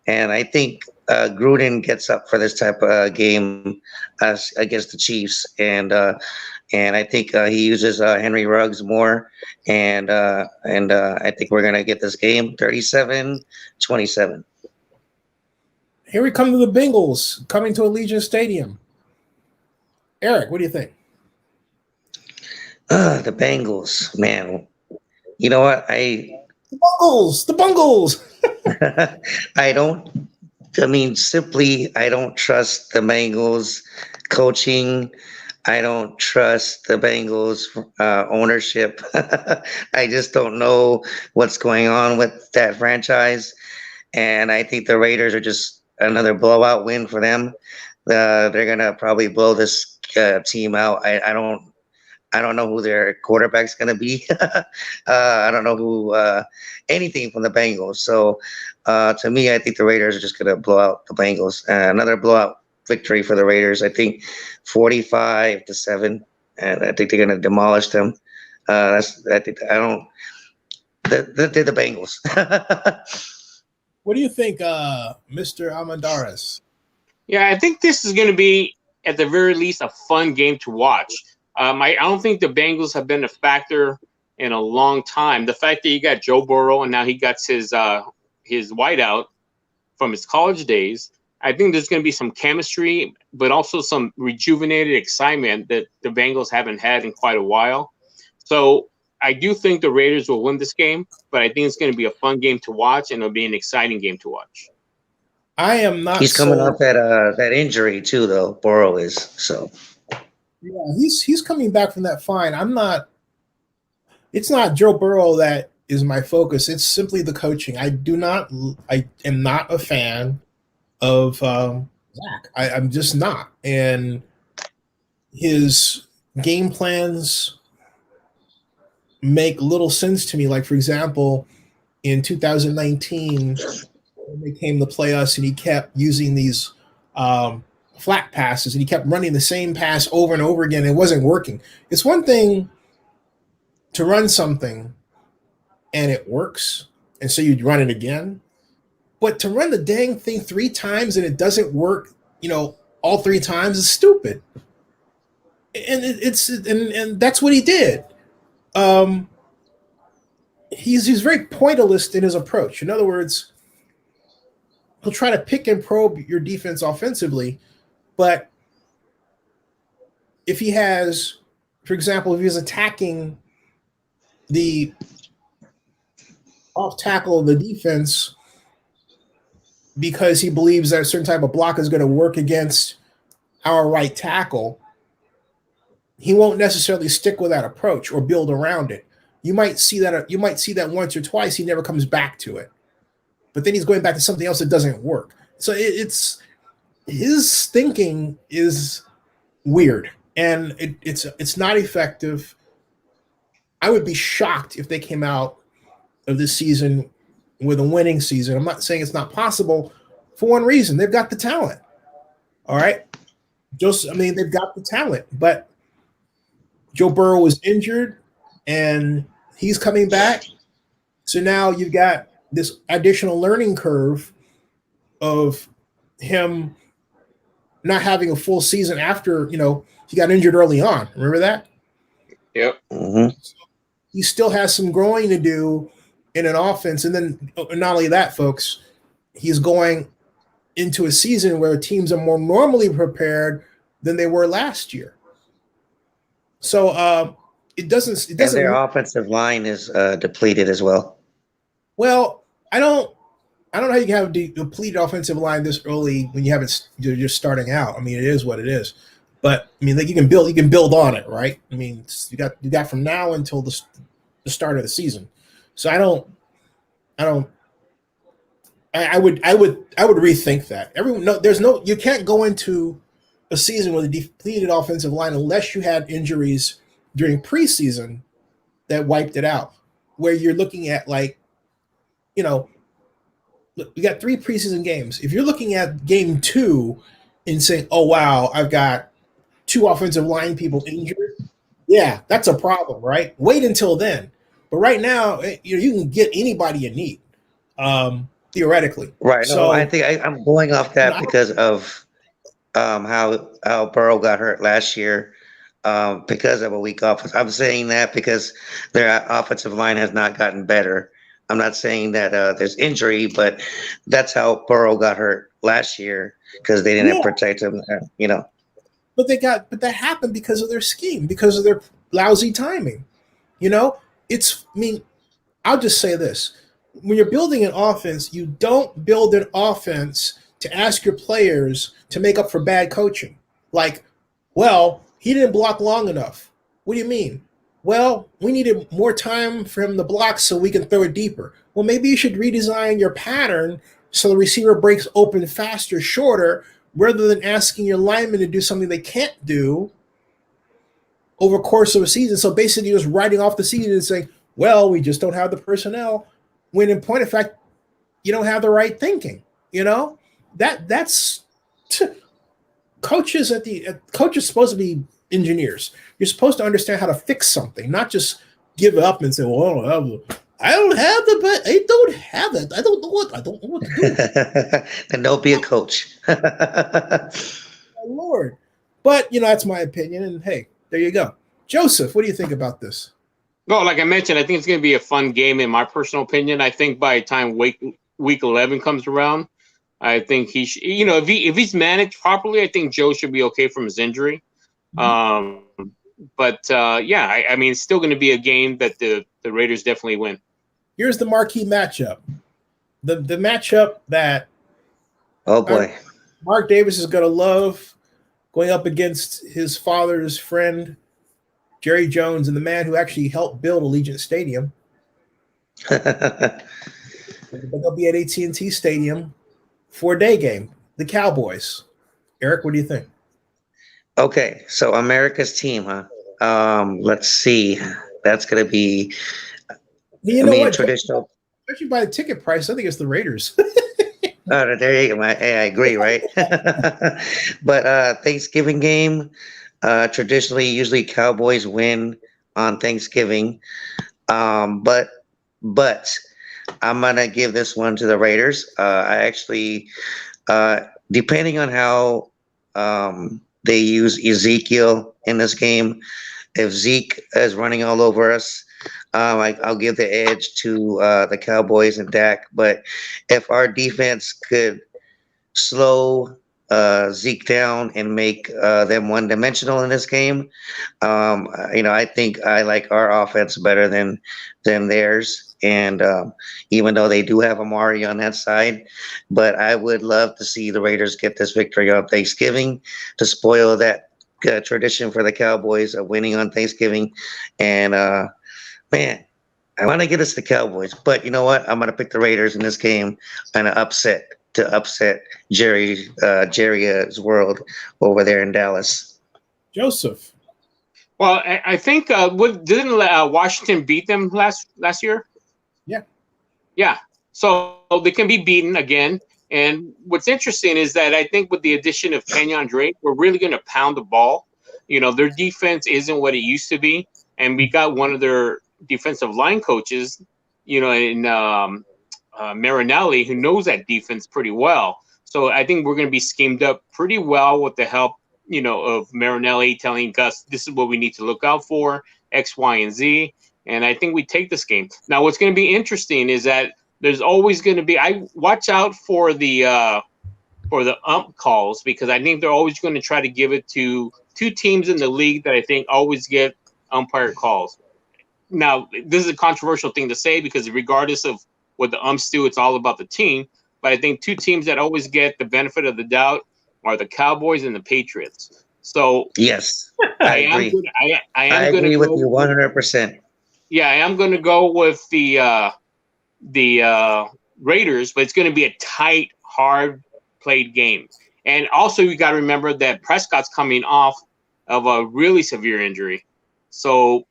And I think Gruden gets up for this type of game against the Chiefs. And I think he uses Henry Ruggs more. And I think we're going to get this game 37-27. Here we come to the Bengals coming to Allegiant Stadium. Eric, what do you think? The Bengals, man. You know what? The Bengals. I don't trust the Bengals coaching. I don't trust the Bengals ownership. I just don't know what's going on with that franchise. And I think the Raiders are just another blowout win for them. They're going to probably blow this team out. I don't know who their quarterback's going to be. I don't know who anything from the Bengals. So to me, I think the Raiders are just going to blow out the Bengals. Another blowout victory for the Raiders. I think 45-7, and I think they're going to demolish them. They're the Bengals. What do you think, Mr. Almendarez? Yeah, I think this is going to be, at the very least, a fun game to watch. I don't think the Bengals have been a factor in a long time. The fact that you got Joe Burrow and now he got his whiteout from his college days, I think there's going to be some chemistry, but also some rejuvenated excitement that the Bengals haven't had in quite a while. So I do think the Raiders will win this game, but I think it's going to be a fun game to watch, and it'll be an exciting game to watch. I am not. He's coming off that injury too, though. Burrow is so. Yeah, he's coming back from that fine. I'm not. It's not Joe Burrow that is my focus. It's simply the coaching. I am not a fan of Zach. I'm just not. And his game plans make little sense to me. Like, for example, in 2019, when they came to play us, and he kept using these flat passes, and he kept running the same pass over and over again. It wasn't working. It's one thing to run something and it works, and so you'd run it again. But to run the dang thing 3 times and it doesn't work, all 3 times is stupid. And that's what he did. He's very pointillist in his approach. In other words, he'll try to pick and probe your defense offensively, but if he has, for example, if he's attacking the off tackle of the defense because he believes that a certain type of block is going to work against our right tackle, he won't necessarily stick with that approach or build around it. You might see that once or twice. He never comes back to it, but then he's going back to something else that doesn't work. So it's his thinking is weird, and it's not effective. I would be shocked if they came out of this season with a winning season. I'm not saying it's not possible for one reason. They've got the talent. All right. They've got the talent, but Joe Burrow was injured, and he's coming back. So now you've got this additional learning curve of him not having a full season after, he got injured early on. Remember that? Yep. Mm-hmm. He still has some growing to do in an offense. And then not only that, folks, he's going into a season where teams are more normally prepared than they were last year. So it doesn't. And their offensive line is depleted as well. Well, I don't know how you can have a depleted offensive line this early when you're just starting out. I mean, it is what it is. But I mean, like you can build on it, right? I mean, you got from now until the start of the season. So I would rethink that. You can't go into a season with a depleted offensive line unless you had injuries during preseason that wiped it out. Where you're looking at you got 3 preseason games. If you're looking at game 2 and saying, "Oh wow, I've got 2 offensive line people injured," yeah, that's a problem, right? Wait until then. But right now, you can get anybody you need, theoretically. Right. So no, I think I'm going off that because of how Burrow got hurt last year because of a weak offense. I'm saying that because their offensive line has not gotten better. I'm not saying that there's injury, but that's how Burrow got hurt last year because they didn't protect him. But that happened because of their scheme, because of their lousy timing. I'll just say this. When you're building an offense, you don't build an offense to ask your players to make up for bad coaching. Like, well, he didn't block long enough. What do you mean? Well, we needed more time for him to block so we can throw it deeper. Well, maybe you should redesign your pattern so the receiver breaks open faster, shorter, rather than asking your linemen to do something they can't do over the course of a season. So basically just writing off the season and saying, well, we just don't have the personnel, when in point of fact, you don't have the right thinking. That's coaches coaches supposed to be engineers. You're supposed to understand how to fix something, not just give up and say, well, I don't have it. I don't know what to do. And don't be a coach. My Lord. But, that's my opinion. And hey, there you go. Joseph, what do you think about this? Well, like I mentioned, I think it's going to be a fun game in my personal opinion. I think by the time week 11 comes around, I think he should, if he's managed properly, I think Joe should be okay from his injury. Mm-hmm. I mean, it's still going to be a game that the Raiders definitely win. Here's the marquee matchup. The matchup that Mark Davis is going to love, going up against his father's friend, Jerry Jones, and the man who actually helped build Allegiant Stadium. They'll be at AT&T Stadium for a day game. The Cowboys. Eric, what do you think? Okay, so America's team, huh? Let's see. That's going to be, traditional. Especially by the ticket price, I think it's the Raiders. Oh, there you go. I agree, right? But Thanksgiving game, traditionally, usually Cowboys win on Thanksgiving. But I'm going to give this one to the Raiders. I actually, depending on how they use Ezekiel in this game, if Zeke is running all over us, I'll give the edge to the Cowboys and Dak. But if our defense could slow Zeke down and make them one-dimensional in this game, I think I like our offense better than theirs. And even though they do have Amari on that side, but I would love to see the Raiders get this victory on Thanksgiving to spoil that tradition for the Cowboys of winning on Thanksgiving. And man, I want to get us the Cowboys, but you know what? I'm going to pick the Raiders in this game and upset Jerry's world over there in Dallas. Joseph. Well, I think didn't Washington beat them last year? Yeah. So they can be beaten again. And what's interesting is that I think with the addition of Kenyon Drake, we're really going to pound the ball. their defense isn't what it used to be, and we got one of their defensive line coaches, in Marinelli, who knows that defense pretty well. So I think we're going to be schemed up pretty well with the help, of Marinelli telling Gus, this is what we need to look out for, X, Y, and Z. And I think we take this game. Now, what's going to be interesting is that there's always going to be, I watch out for the ump calls, because I think they're always going to try to give it to two teams in the league that I think always get umpire calls. Now, this is a controversial thing to say, because regardless of what the umps do, it's all about the team. But I think two teams that always get the benefit of the doubt are the Cowboys and the Patriots. So yes, I agree. I agree with you 100%. Yeah, I am going to go with the Raiders, but it's going to be a tight, hard played game. And also, you got to remember that Prescott's coming off of a really severe injury. So,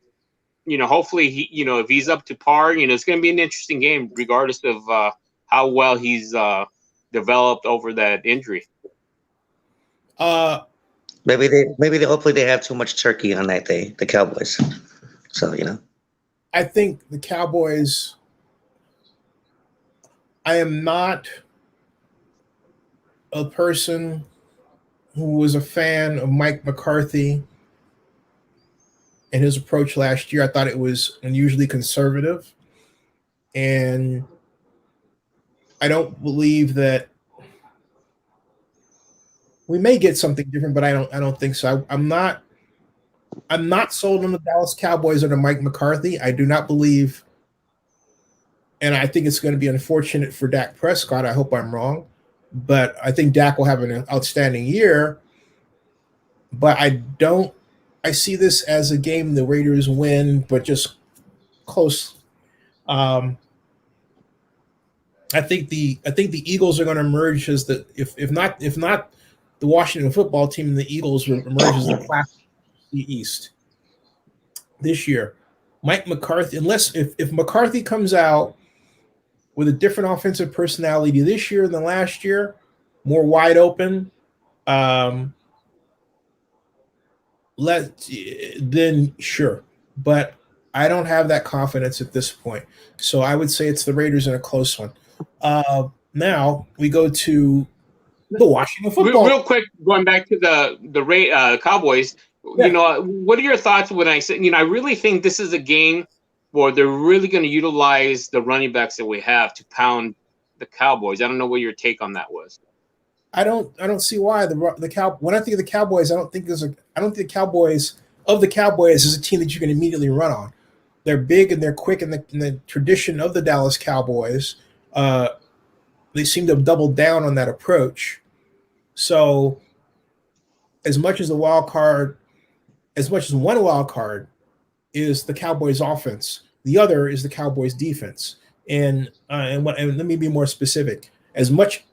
hopefully, if he's up to par, it's going to be an interesting game, regardless of how well he's developed over that injury. Hopefully they have too much turkey on that day, the Cowboys. So, I think the Cowboys, I am not a person who was a fan of Mike McCarthy and his approach last year. I thought it was unusually conservative, and I don't believe that we may get something different, but I don't think so. I'm not sold on the Dallas Cowboys under Mike McCarthy. I do not believe, and I think it's going to be unfortunate for Dak Prescott. I hope I'm wrong, but I think Dak will have an outstanding year. But I see this as a game the Raiders win, but just close. I think the Eagles are going to emerge as if not the Washington football team, the Eagles will emerge as the class the East this year. Mike McCarthy, if McCarthy comes out with a different offensive personality this year than last year, more wide open, then sure. But I don't have that confidence at this point. So I would say it's the Raiders in a close one. Now we go to the Washington football. Real quick, going back to the Cowboys, Yeah. What are your thoughts when I say, I really think this is a game where they're really going to utilize the running backs that we have to pound the Cowboys. I don't know what your take on that was. I don't see why when I think of the Cowboys, I don't think the Cowboys is a team that you can immediately run on. They're big and they're quick in the tradition of the Dallas Cowboys. They seem to have doubled down on that approach. So as much as one wild card is the Cowboys offense, the other is the Cowboys defense. And let me be more specific. As much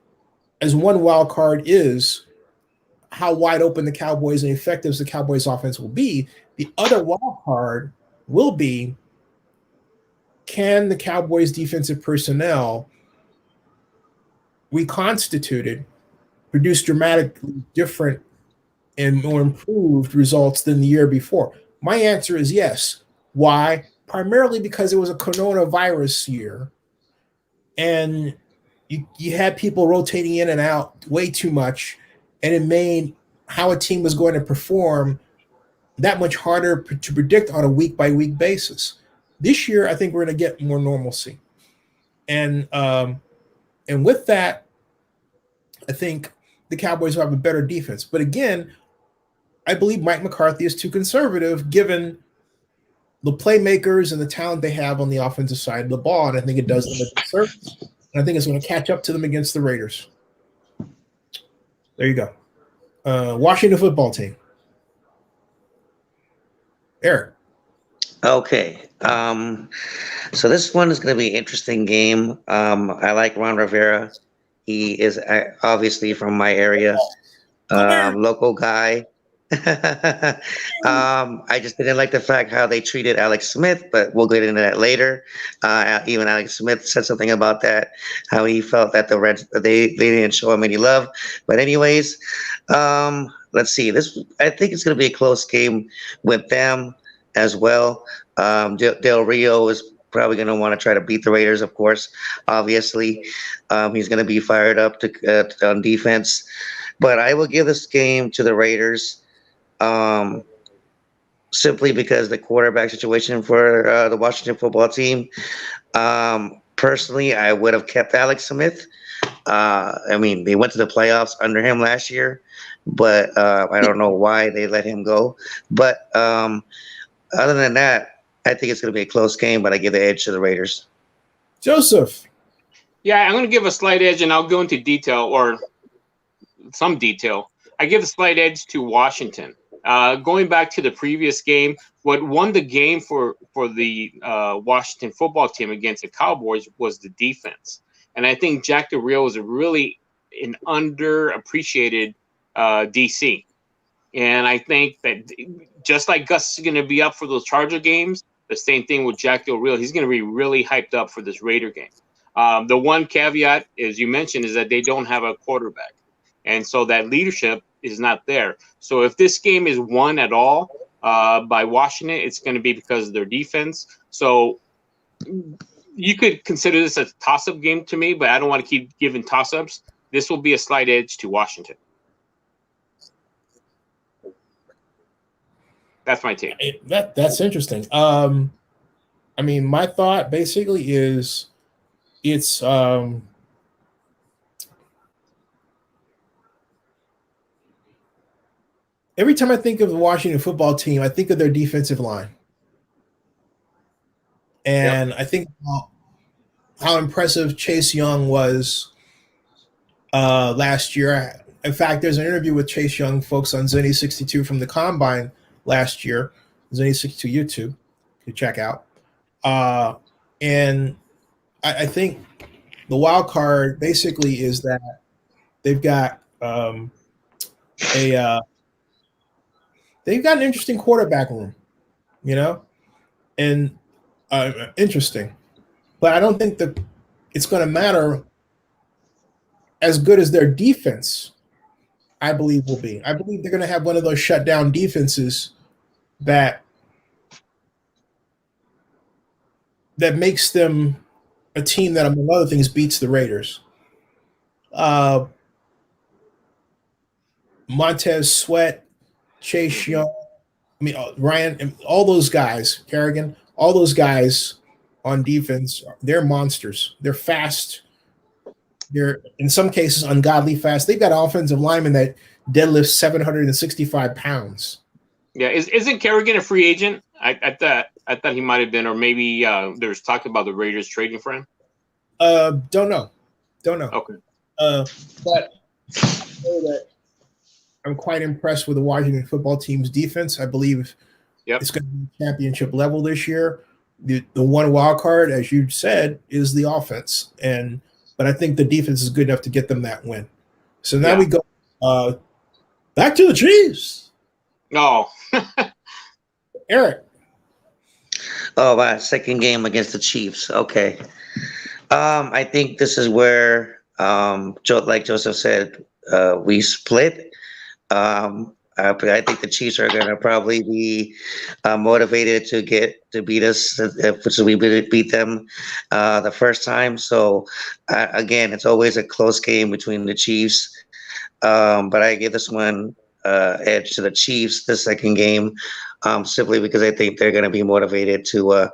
as one wild card is how wide open the Cowboys and effective the Cowboys offense will be, the other wild card will be, can the Cowboys defensive personnel reconstituted produce dramatically different and more improved results than the year before? My answer is yes. Why? Primarily because it was a coronavirus year, and you had people rotating in and out way too much, and it made how a team was going to perform that much harder to predict on a week-by-week basis. This year, I think we're going to get more normalcy. And with that, I think the Cowboys will have a better defense. But again, I believe Mike McCarthy is too conservative given the playmakers and the talent they have on the offensive side of the ball, and I think it does them a disservice. And I think it's going to catch up to them against the Raiders. There you go. Washington football team. Eric. Okay. So this one is going to be an interesting game. I like Ron Rivera. He is obviously from my area, local guy. I just didn't like the fact how they treated Alex Smith, but we'll get into that later. Even Alex Smith said something about that, how he felt that the Reds they didn't show him any love. But anyways, let's see. I think it's going to be a close game with them as well. Del Rio is probably going to want to try to beat the Raiders, of course. Obviously, he's going to be fired up on defense. But I will give this game to the Raiders. Simply because the quarterback situation for the Washington football team. Personally, I would have kept Alex Smith. I mean, they went to the playoffs under him last year, but I don't know why they let him go. But other than that, I think it's going to be a close game, but I give the edge to the Raiders. Joseph. Yeah, I'm going to give a slight edge, and I'll go into detail or some detail. I give a slight edge to Washington. Going back to the previous game, what won the game for the Washington football team against the Cowboys was the defense. And I think Jack Del Rio is really an underappreciated DC. And I think that just like Gus is going to be up for those Charger games, the same thing with Jack Del Rio. He's going to be really hyped up for this Raider game. The one caveat, as you mentioned, is that they don't have a quarterback. And so that leadership is not there. So if this game is won at all by Washington, it's going to be because of their defense. So you could consider this a toss-up game to me, but I don't want to keep giving toss-ups. This will be a slight edge to Washington. That's my take. That's interesting. I mean, my thought basically is it's every time I think of the Washington football team, I think of their defensive line. And I think how impressive Chase Young was last year. In fact, there's an interview with Chase Young, folks, on Zennie62 from the Combine last year. Zennie62 YouTube, you check out. And I think the wild card basically is that they've got they've got an interesting quarterback room, and interesting. But I don't think that it's going to matter as good as their defense, I believe, will be. I believe they're going to have one of those shutdown defenses that makes them a team that, among other things, beats the Raiders. Montez Sweat, Chase Young, Ryan, and all those guys, Kerrigan, all those guys on defense, they're monsters. They're fast. They're, in some cases, ungodly fast. They've got an offensive lineman that deadlifts 765 pounds. Yeah, isn't Kerrigan a free agent? I thought he might have been, or maybe there's talk about the Raiders trading for him. Don't know. Okay. But I know that I'm quite impressed with the Washington football team's defense. I believe it's going to be championship level this year. The one wild card, as you said, is the offense, but I think the defense is good enough to get them that win. So now we go back to the Chiefs. No, Eric. Oh, wow. Second game against the Chiefs. Okay. I think this is where, like Joseph said, we split. I think the Chiefs are going to probably be motivated to beat us, which we beat them the first time. So again, it's always a close game between the Chiefs. But I give this one edge to the Chiefs, the second game, simply because I think they're going to be motivated to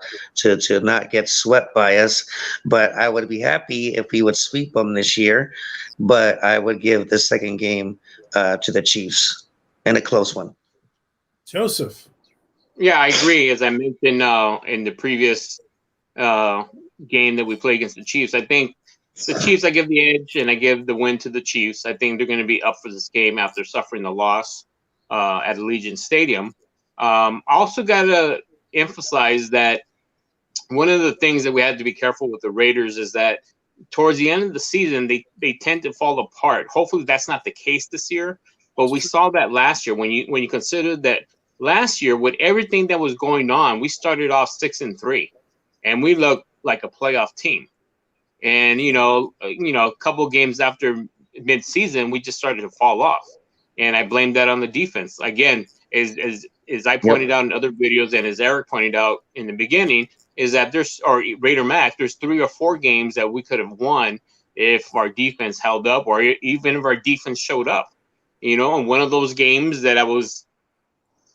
not get swept by us. But I would be happy if we would sweep them this year. But I would give the second game to the Chiefs. And a close one. Joseph. Yeah, I agree. As I mentioned in the previous game that we played against the Chiefs, I think the Chiefs, I give the edge and I give the win to the Chiefs. I think they're going to be up for this game after suffering the loss at Allegiant Stadium. I also got to emphasize that one of the things that we had to be careful with the Raiders is that towards the end of the season, they tend to fall apart. Hopefully that's not the case this year. But we saw that last year when you consider that last year with everything that was going on, we started off 6-3, and we looked like a playoff team. And a couple of games after mid-season, we just started to fall off, and I blame that on the defense. Again, as I pointed out in other videos, and as Eric pointed out in the beginning, is that Raider Mac, there's 3 or 4 games that we could have won if our defense held up, or even if our defense showed up. And one of those games that it was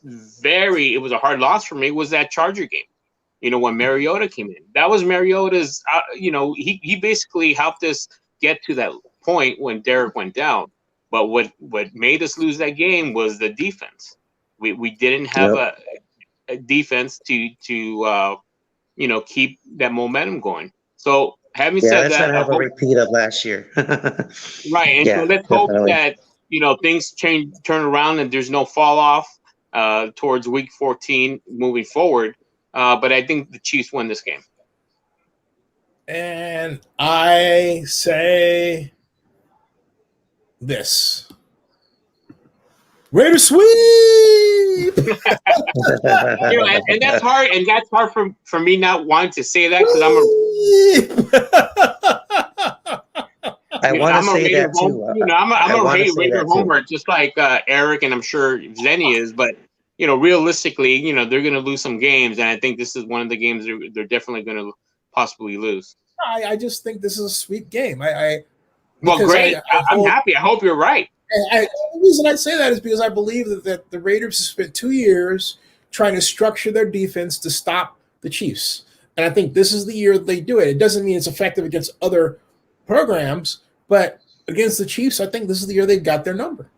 a hard loss for me was that Charger game. When Mariota came in, that was Mariota's, he basically helped us get to that point when Derek went down. But what made us lose that game was the defense. We didn't have a defense to keep that momentum going. So having said that, let's not have a repeat of last year. Right. And so let's hope that, things turn around and there's no fall off towards week 14 moving forward. But I think the Chiefs win this game. And I say this. Raider sweep! And that's hard. And that's hard for me not wanting to say that because I want to say that too. I'm a Raider homer, just like Eric, and I'm sure Zennie is. But realistically, they're going to lose some games, and I think this is one of the games they're definitely going to possibly lose. I just think this is a sweet game. Well, great. I'm happy. I hope you're right. The reason I say that is because I believe that the Raiders have spent 2 years trying to structure their defense to stop the Chiefs. And I think this is the year they do it. It doesn't mean it's effective against other programs, but against the Chiefs, I think this is the year they've got their number.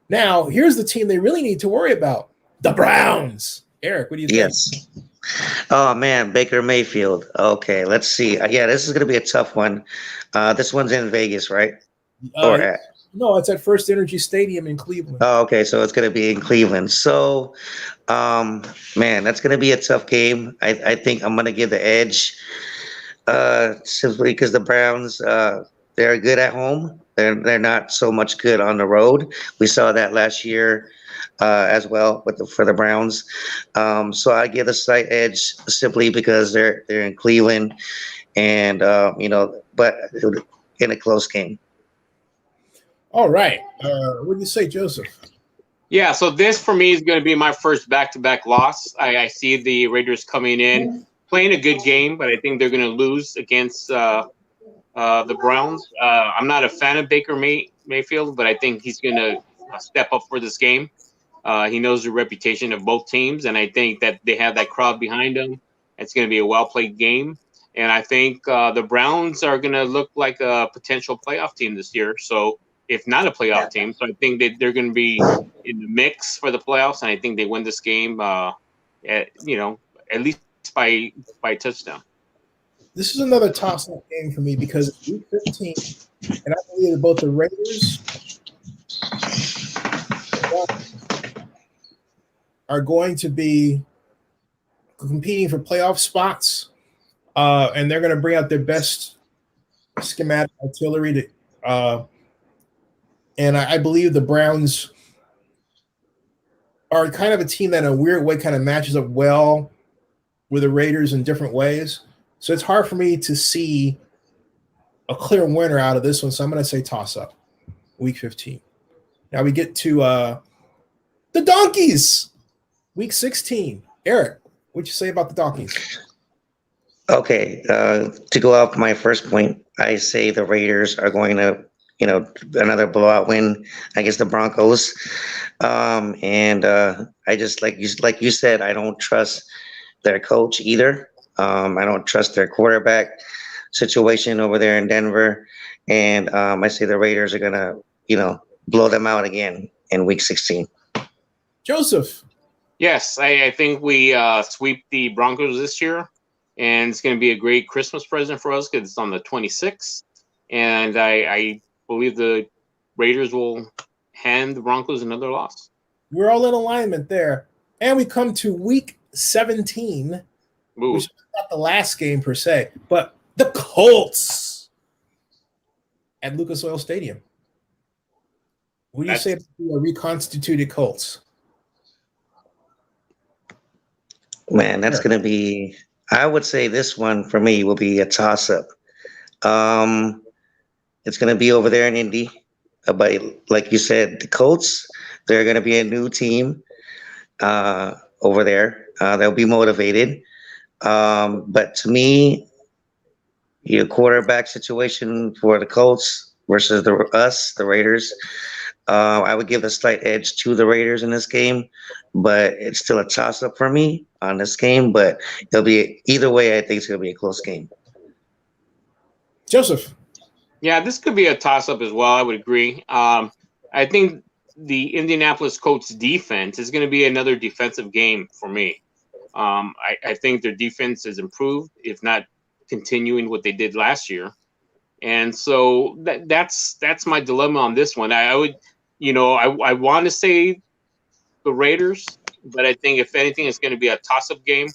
Now, here's the team they really need to worry about, the Browns. Eric, what do you think? Yes. Oh, man, Baker Mayfield. Okay, let's see. This is going to be a tough one. This one's in Vegas, right? No, it's at First Energy Stadium in Cleveland. Oh, okay, so it's going to be in Cleveland. So, man, that's going to be a tough game. I think I'm going to give the edge simply because the Browns, they're good at home. They're not so much good on the road. We saw that last year as well for the Browns. So I give a slight edge simply because they're in Cleveland, and but in a close game. All right. What do you say, Joseph? Yeah, so this for me is going to be my first back-to-back loss. I see the Raiders coming in, playing a good game, but I think they're going to lose against the Browns. I'm not a fan of Baker Mayfield, but I think he's going to step up for this game. He knows the reputation of both teams, and I think that they have that crowd behind them. It's going to be a well-played game. And I think the Browns are going to look like a potential playoff team this year. So if not a playoff team, so I think that they're going to be in the mix for the playoffs, and I think they win this game, at least by a touchdown. This is another toss-up game for me because it's week 15, and I believe that both the Raiders are going to be competing for playoff spots, and they're going to bring out their best schematic artillery and I believe the Browns are kind of a team that in a weird way kind of matches up well with the Raiders in different ways. So it's hard for me to see a clear winner out of this one. So I'm going to say toss-up, week 15. Now we get to the Donkeys, week 16. Eric, what'd you say about the Donkeys? Okay, to go off my first point, I say the Raiders are going to another blowout win against the Broncos. And I just, like you said, I don't trust their coach either. I don't trust their quarterback situation over there in Denver. And I say the Raiders are going to, blow them out again in week 16. Joseph. Yes, I think we sweep the Broncos this year. And it's going to be a great Christmas present for us because it's on the 26th. And I believe the Raiders will hand the Broncos another loss. We're all in alignment there. And we come to week 17, which is not the last game per se, but the Colts at Lucas Oil Stadium. What do you say about the reconstituted Colts? Man, that's going to be, I would say this one for me will be a toss up. It's going to be over there in Indy. But like you said, the Colts, they're going to be a new team over there. They'll be motivated. But to me, your quarterback situation for the Colts versus the Raiders, I would give a slight edge to the Raiders in this game, but it's still a toss-up for me on this game. But it'll be either way. I think it's going to be a close game. Joseph. Yeah, this could be a toss-up as well. I would agree. I think the Indianapolis Colts defense is going to be another defensive game for me. I think their defense has improved, if not continuing what they did last year. And so that's my dilemma on this one. I would, I want to say the Raiders, but I think if anything, it's going to be a toss-up game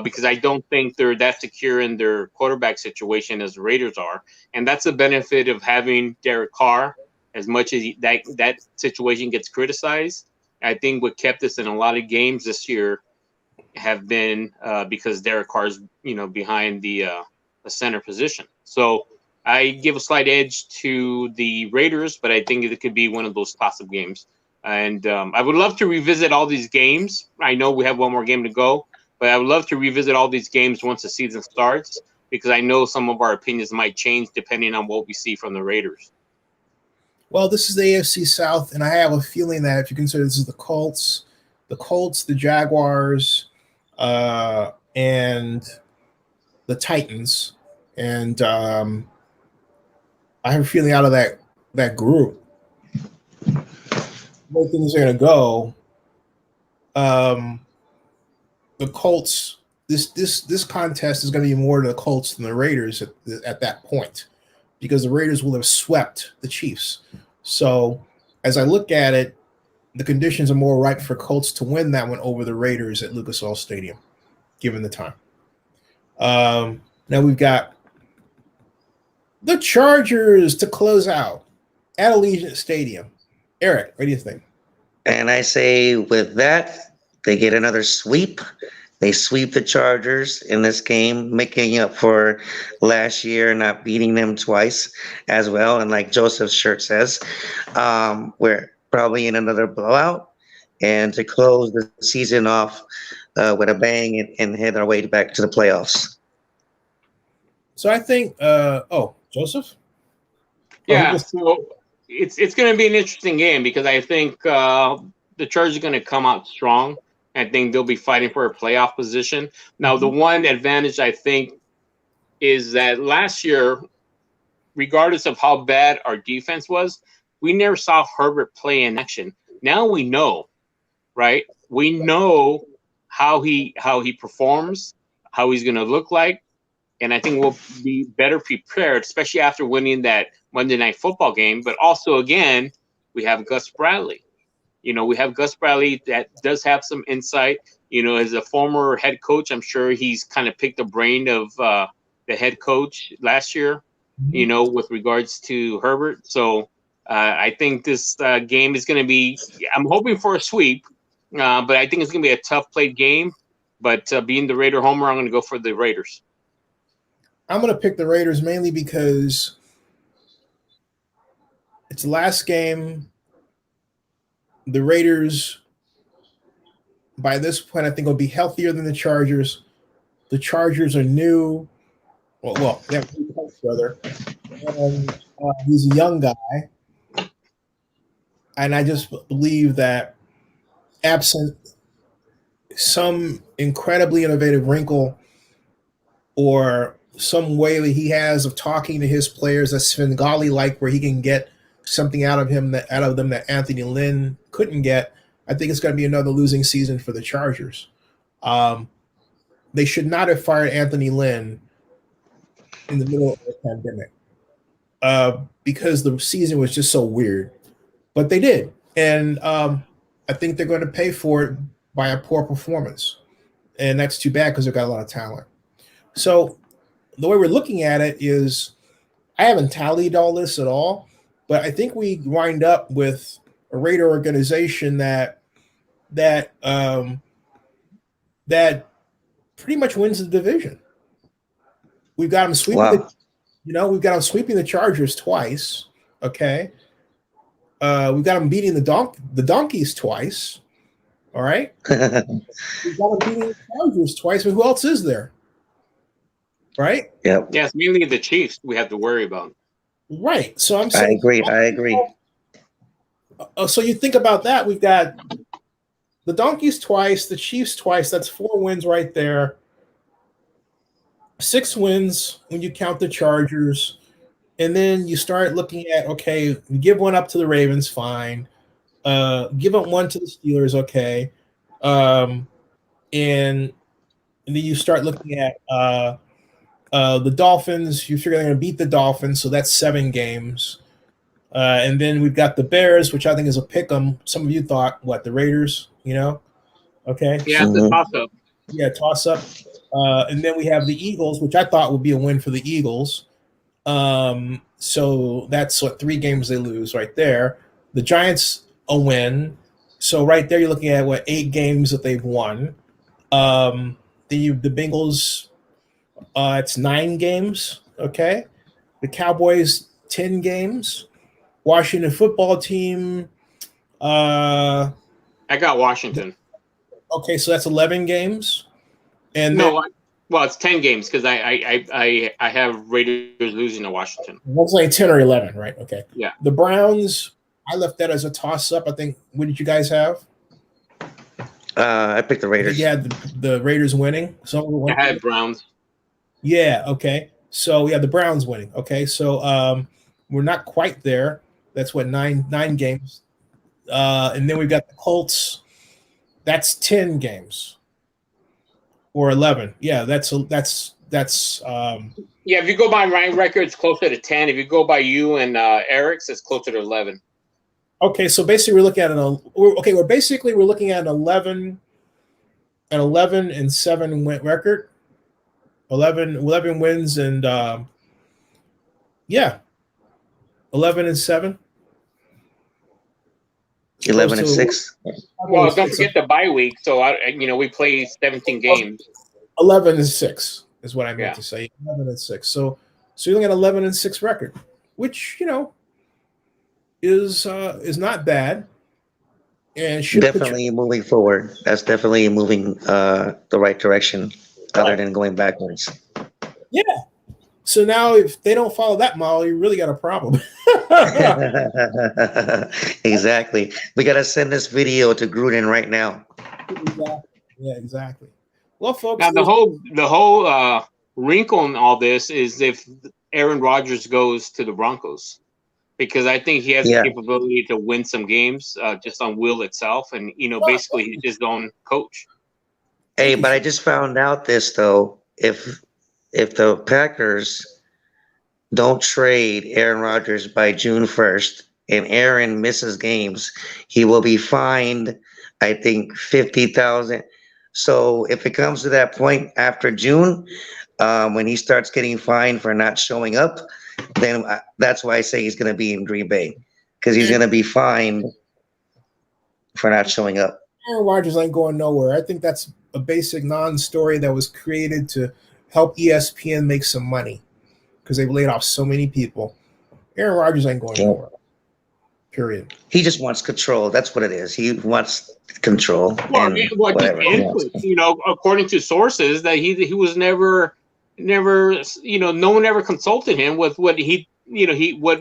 because I don't think they're that secure in their quarterback situation as the Raiders are. And that's the benefit of having Derek Carr. As much as that situation gets criticized, I think what kept us in a lot of games this year have been because Derek Carr's, behind the center position. So I give a slight edge to the Raiders, but I think it could be one of those toss-up games. And I would love to revisit all these games. I know we have one more game to go, but I would love to revisit all these games once the season starts because I know some of our opinions might change depending on what we see from the Raiders. Well, this is the AFC South, and I have a feeling that if you consider this is the Colts, the Jaguars, and the Titans, and I have a feeling out of that group, where things are going to go. The Colts, this contest is going to be more to the Colts than the Raiders at that point, because the Raiders will have swept the Chiefs. So as I look at it, the conditions are more ripe for Colts to win that one over the Raiders at Lucas Oil Stadium, given the time. Now we've got the Chargers to close out at Allegiant Stadium. Eric, what do you think? And I say with that, they get another sweep. They sweep the Chargers in this game, making up for last year not beating them twice as well. And like Joseph's shirt says, we're probably in another blowout. And to close the season off with a bang and head our way back to the playoffs. So I think, Joseph? Yeah, so it's going to be an interesting game because I think the Chargers are going to come out strong. I think they'll be fighting for a playoff position. Now, the one advantage I think is that last year, regardless of how bad our defense was, we never saw Herbert play in action. Now we know, right? We know how he performs, how he's going to look like, and I think we'll be better prepared, especially after winning that Monday Night Football game. But also, again, we have Gus Bradley. We have Gus Bradley that does have some insight. As a former head coach, I'm sure he's kind of picked the brain of the head coach last year, with regards to Herbert. So I think this game is going to be – I'm hoping for a sweep, but I think it's going to be a tough-played game. But being the Raider homer, I'm going to go for the Raiders. I'm going to pick the Raiders mainly because it's the last game. The Raiders, by this point, I think will be healthier than the Chargers. The Chargers are new. Well, they have two coach brother, and he's a young guy. And I just believe that absent some incredibly innovative wrinkle or some way that he has of talking to his players that's Svengali-like, where he can get something out of them that Anthony Lynn couldn't get, I think it's going to be another losing season for the Chargers. They should not have fired Anthony Lynn in the middle of the pandemic because the season was just so weird. But they did. And I think they're going to pay for it by a poor performance. And that's too bad because they've got a lot of talent. So the way we're looking at it is I haven't tallied all this at all. but I think we wind up with a Raider organization that pretty much wins the division. We've got them sweeping we've got them sweeping the Chargers twice. Okay. We've got them beating the Donkeys twice. All right. We've got them beating the Chargers twice, but who else is there? Right? Yep. Yeah, it's mainly the Chiefs we have to worry about. Right. So I'm saying I agree. So you think about that. We've got the Donkeys twice, the Chiefs twice. That's 4 wins right there. 6 wins when you count the Chargers. And then you start looking at, okay, we give one up to the Ravens, fine. Give up one to the Steelers, okay. And then you start looking at the Dolphins. You figure they're going to beat the Dolphins, so that's 7 games. And then we've got the Bears, which I think is a pick 'em. Some of you thought, what, the Raiders, Okay. Yeah, it's a toss-up. Yeah, toss-up. And then we have the Eagles, which I thought would be a win for the Eagles. So that's 3 games they lose right there. The Giants, a win. So right there, you're looking at 8 games that they've won. The Bengals, it's 9 games. Okay. The Cowboys, 10 games. Washington football team. I got Washington. Okay, so that's 11 games. And well, it's 10 games because I have Raiders losing to Washington. That's like 10 or 11, right? Okay. Yeah. The Browns, I left that as a toss-up. I think. What did you guys have? I picked the Raiders. Yeah, the Raiders winning. So I had Browns. Yeah. Okay. So the Browns winning. Okay. So we're not quite there. That's 9 games. And then we've got the Colts. That's 10 games. Or 11. Yeah, that's yeah, if you go by my record, it's closer to 10. If you go by you and Eric's, it's closer to 11. Okay, so basically we're looking at we're looking at an 11-7 win record. 11 wins and 11-7. 11-6. Well, don't forget the bye week. So we play 17 games. 11-6 is what I meant to say. 11-6. So you're looking at 11-6 record, which is not bad, and should definitely moving forward. That's definitely moving the right direction, other than going backwards. Yeah. So now, if they don't follow that model, you really got a problem. Exactly. We got to send this video to Gruden right now. Exactly. Yeah, exactly. Well, folks, now the whole wrinkle in all this is if Aaron Rodgers goes to the Broncos, because I think he has the capability to win some games just on will itself, and basically he's his own coach. Hey, but I just found out this though. If the Packers don't trade Aaron Rodgers by June 1st and Aaron misses games, he will be fined, I think, $50,000. So if it comes to that point after June, when he starts getting fined for not showing up, then that's why I say he's going to be in Green Bay, because he's going to be fined for not showing up. Aaron Rodgers ain't going nowhere. I think that's a basic non-story that was created to help ESPN make some money because they've laid off so many people. Aaron Rodgers ain't going nowhere. Period. He just wants control. That's what it is. He wants control. Whatever. According to sources, that he was never, no one ever consulted him with what what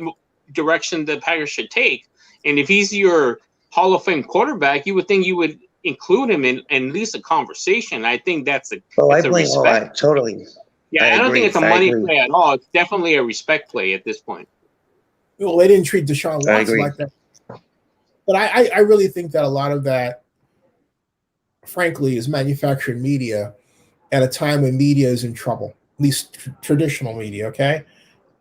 direction the Packers should take. And if he's your Hall of Fame quarterback, you would think you would include him in at least a conversation. I think that's a respect. Totally. Yeah, I don't think it's a money play at all. It's definitely a respect play at this point. Well, they didn't treat Deshaun Watson like that. But I really think that a lot of that, frankly, is manufactured media at a time when media is in trouble, at least traditional media, okay?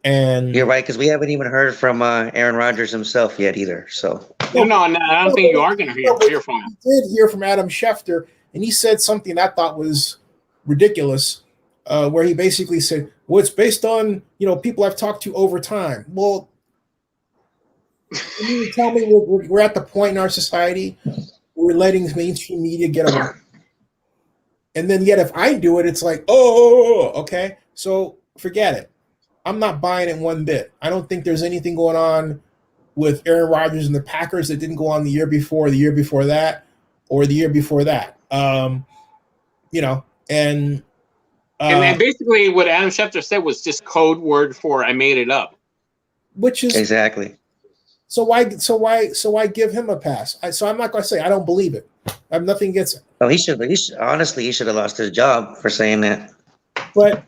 And you're right, because we haven't even heard from Aaron Rodgers himself yet either. So no, I don't think you are going to hear from him. I did hear from Adam Schefter, and he said something I thought was ridiculous, where he basically said, well, it's based on, people I've talked to over time. Well, You mean to tell me we're at the point in our society where we're letting mainstream media get away? And then yet if I do it, it's like, oh, okay. So forget it. I'm not buying it one bit. I don't think there's anything going on with Aaron Rodgers and the Packers that didn't go on the year before that, or the year before that. You know, and basically what Adam Schefter said was just code word for I made it up. Which is exactly. So why give him a pass? So I'm not going to say I don't believe it. I have nothing against it. Oh, he should honestly have lost his job for saying that. But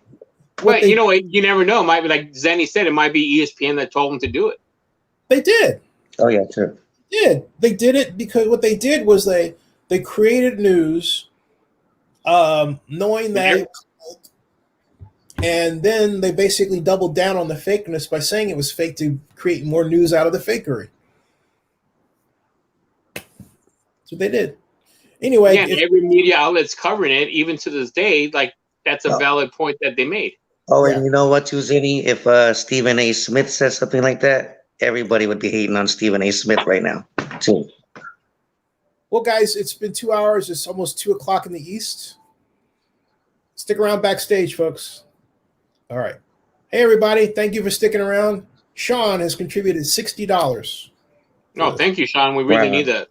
you know, you never know. It might be like Zennie said. It might be ESPN that told him to do it. They did. Oh yeah, true. They did it because what they did was they created news, knowing that, and then they basically doubled down on the fakeness by saying it was fake to create more news out of the fakery. That's what they did. Anyway, yeah, every media outlet's covering it, even to this day. Like that's a valid point that they made. Oh, and you know what, too, Zinni? If Stephen A. Smith said something like that, everybody would be hating on Stephen A. Smith right now, too. Well, guys, it's been 2 hours. It's almost 2 o'clock in the East. Stick around backstage, folks. All right. Hey, everybody. Thank you for sticking around. Sean has contributed $60. No, thank you, Sean. We really need that.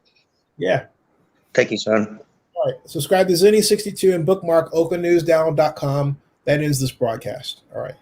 Yeah. Thank you, Sean. All right. Subscribe to Zennie62 and bookmark oaklandnewsdown.com. That ends this broadcast. All right.